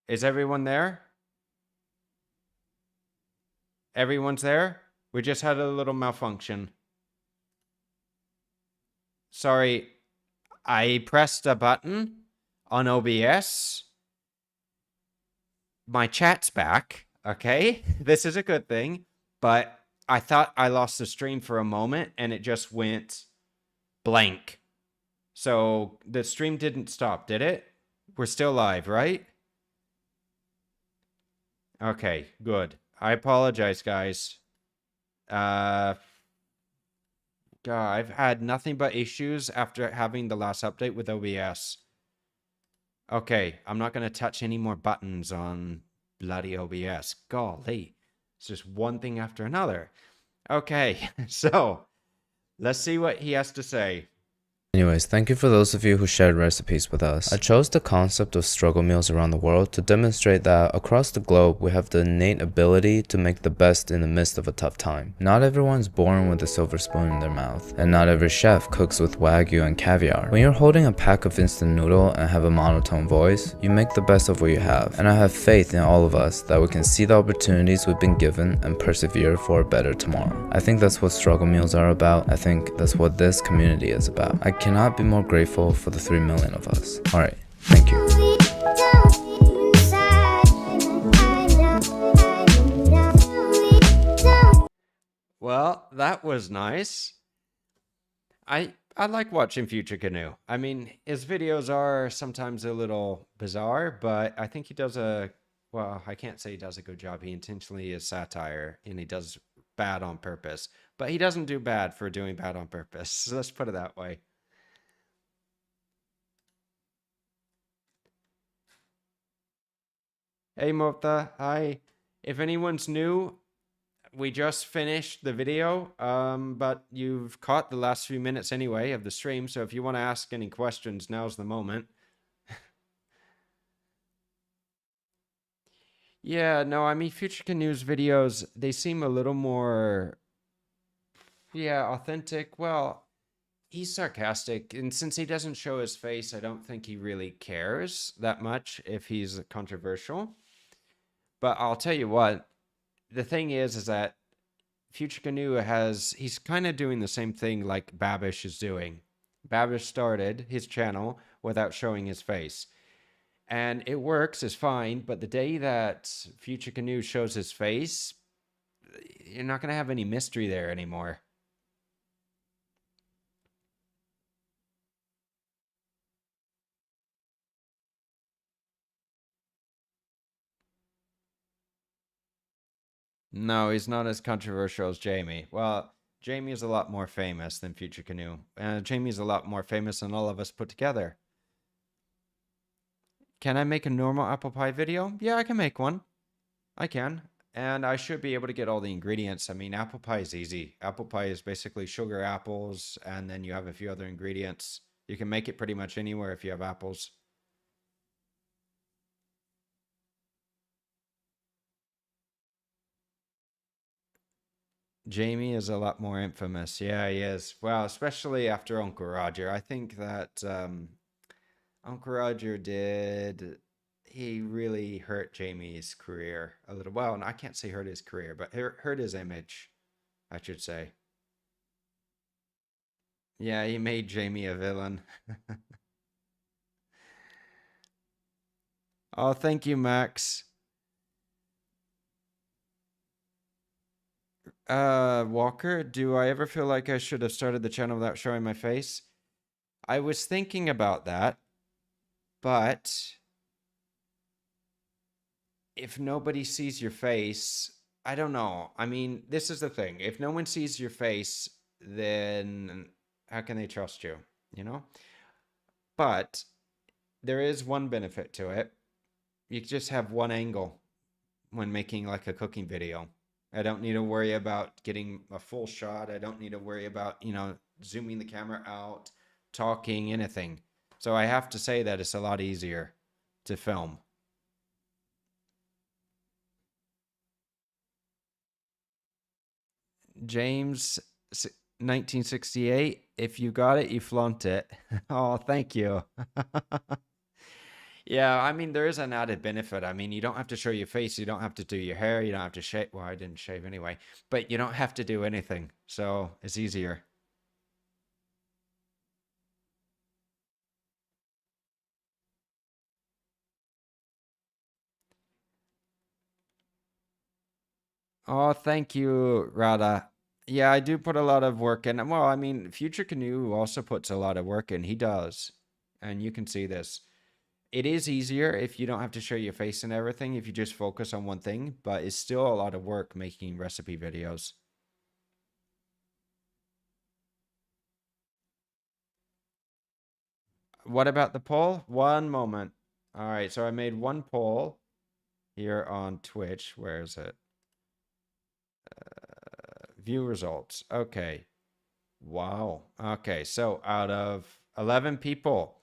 B: Is everyone there? Everyone's there? We just had a little malfunction. Sorry, I pressed a button on OBS. My chat's back, okay? This is a good thing, but I thought I lost the stream for a moment and it just went blank. So the stream didn't stop, did it? We're still live, right? Okay, good. I apologize, guys. God, I've had nothing but issues after having the last update with OBS. Okay, I'm not going to touch any more buttons on bloody OBS. Golly, it's just one thing after another. Okay, so let's see what he has to say.
A: Anyways, thank you for those of you who shared recipes with us. I chose the concept of struggle meals around the world to demonstrate that across the globe we have the innate ability to make the best in the midst of a tough time. Not everyone's born with a silver spoon in their mouth, and not every chef cooks with wagyu and caviar. When you're holding a pack of instant noodle and have a monotone voice, you make the best of what you have. And I have faith in all of us that we can see the opportunities we've been given and persevere for a better tomorrow. I think that's what struggle meals are about. I think that's what this community is about. I cannot be more grateful for the 3 million of us. Alright, thank you.
B: Well, that was nice. I I like watching Future Canoe. I mean, his videos are sometimes a little bizarre, but I think he does well, I can't say he does a good job. He intentionally is satire and he does bad on purpose, but he doesn't do bad for doing bad on purpose. So let's put it that way. Hey, Mota. Hi. If anyone's new, we just finished the video, but you've caught the last few minutes anyway of the stream. So if you want to ask any questions, now's the moment. Yeah, no, I mean, Future Canoe's videos, they seem a little more, yeah, authentic. Well, he's sarcastic, and since he doesn't show his face, I don't think he really cares that much if he's controversial. But I'll tell you what, the thing is that Future Canoe he's kind of doing the same thing like Babish is doing. Babish started his channel without showing his face. And it works, it's fine, but the day that Future Canoe shows his face, you're not going to have any mystery there anymore. No, he's not as controversial as Jamie. Well, Jamie is a lot more famous than Future Canoe. Jamie's a lot more famous than all of us put together. Can I make a normal apple pie video? Yeah, I can make one. I can. And I should be able to get all the ingredients. I mean, apple pie is easy. Apple pie is basically sugar, apples, and then you have a few other ingredients. You can make it pretty much anywhere if you have apples. Jamie is a lot more infamous. Yeah, he is. Well, especially after Uncle Roger. I think that Uncle Roger he really hurt Jamie's career a little. Well, and I can't say hurt his career, but hurt his image, I should say. Yeah, he made Jamie a villain. Oh, thank you, Max. Walker, do I ever feel like I should have started the channel without showing my face? I was thinking about that, but if nobody sees your face, I don't know. I mean, this is the thing. If no one sees your face, then how can they trust you? You know? But there is one benefit to it. You just have one angle when making like a cooking video. I don't need to worry about getting a full shot. I don't need to worry about, zooming the camera out, talking, anything. So I have to say that it's a lot easier to film. James 1968, if you got it, you flaunt it. Oh, thank you. Yeah, I mean, there is an added benefit. I mean, you don't have to show your face. You don't have to do your hair. You don't have to shave. Well, I didn't shave anyway, but you don't have to do anything. So it's easier. Oh, thank you, Rada. Yeah, I do put a lot of work in. Well, I mean, Future Canoe also puts a lot of work in. He does. And you can see this. It is easier if you don't have to show your face and everything, if you just focus on one thing, but it's still a lot of work making recipe videos. What about the poll? One moment. All right, so I made one poll here on Twitch. Where is it? View results. Okay. Wow. Okay, so out of 11 people,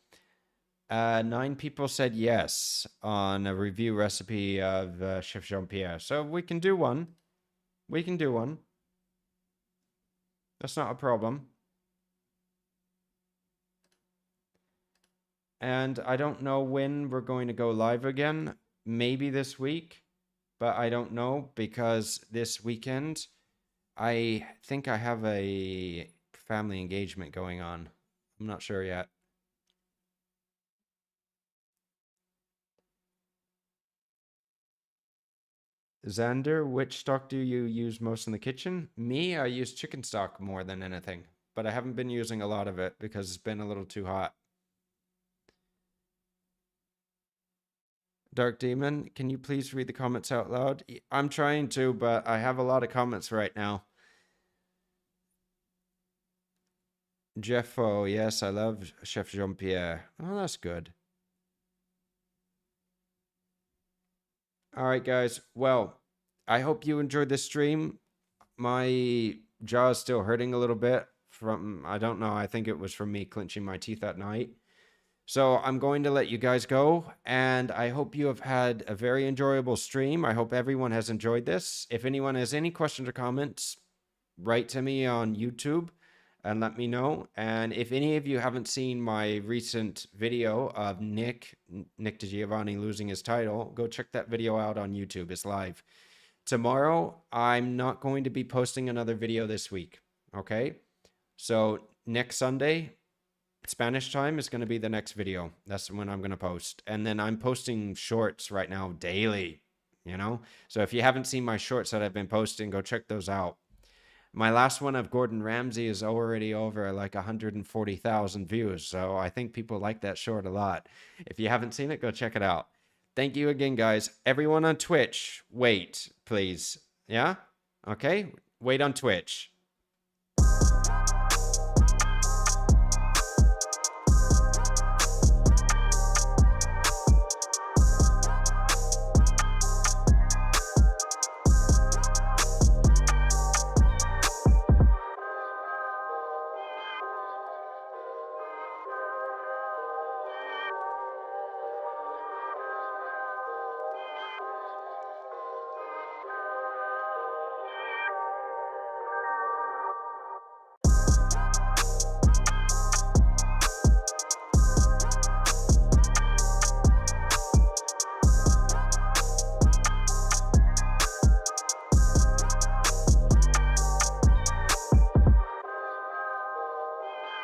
B: 9 people said yes on a review recipe of Chef Jean-Pierre. So we can do one. We can do one. That's not a problem. And I don't know when we're going to go live again. Maybe this week, but I don't know because this weekend, I think I have a family engagement going on. I'm not sure yet. Xander, which stock do you use most in the kitchen? Me, I use chicken stock more than anything. but I haven't been using a lot of it because it's been a little too hot. Dark Demon, can you please read the comments out loud? I'm trying to, but I have a lot of comments right now. Jeffo, yes, I love Chef Jean-Pierre. Oh, that's good. All right, guys. Well, I hope you enjoyed this stream. My jaw is still hurting a little bit from, I don't know, I think it was from me clenching my teeth at night. So I'm going to let you guys go, and I hope you have had a very enjoyable stream. I hope everyone has enjoyed this. If anyone has any questions or comments, write to me on YouTube and let me know. And if any of you haven't seen my recent video of Nick DiGiovanni losing his title, go check that video out on YouTube. It's live. Tomorrow, I'm not going to be posting another video this week, okay? So next Sunday, Spanish time is going to be the next video. That's when I'm going to post. And then I'm posting shorts right now daily, you know? So if you haven't seen my shorts that I've been posting, go check those out. My last one of Gordon Ramsay is already over like 140,000 views. So I think people like that short a lot. If you haven't seen it, go check it out. Thank you again, guys. Everyone on Twitch, wait, please. Yeah? Okay? Wait on Twitch.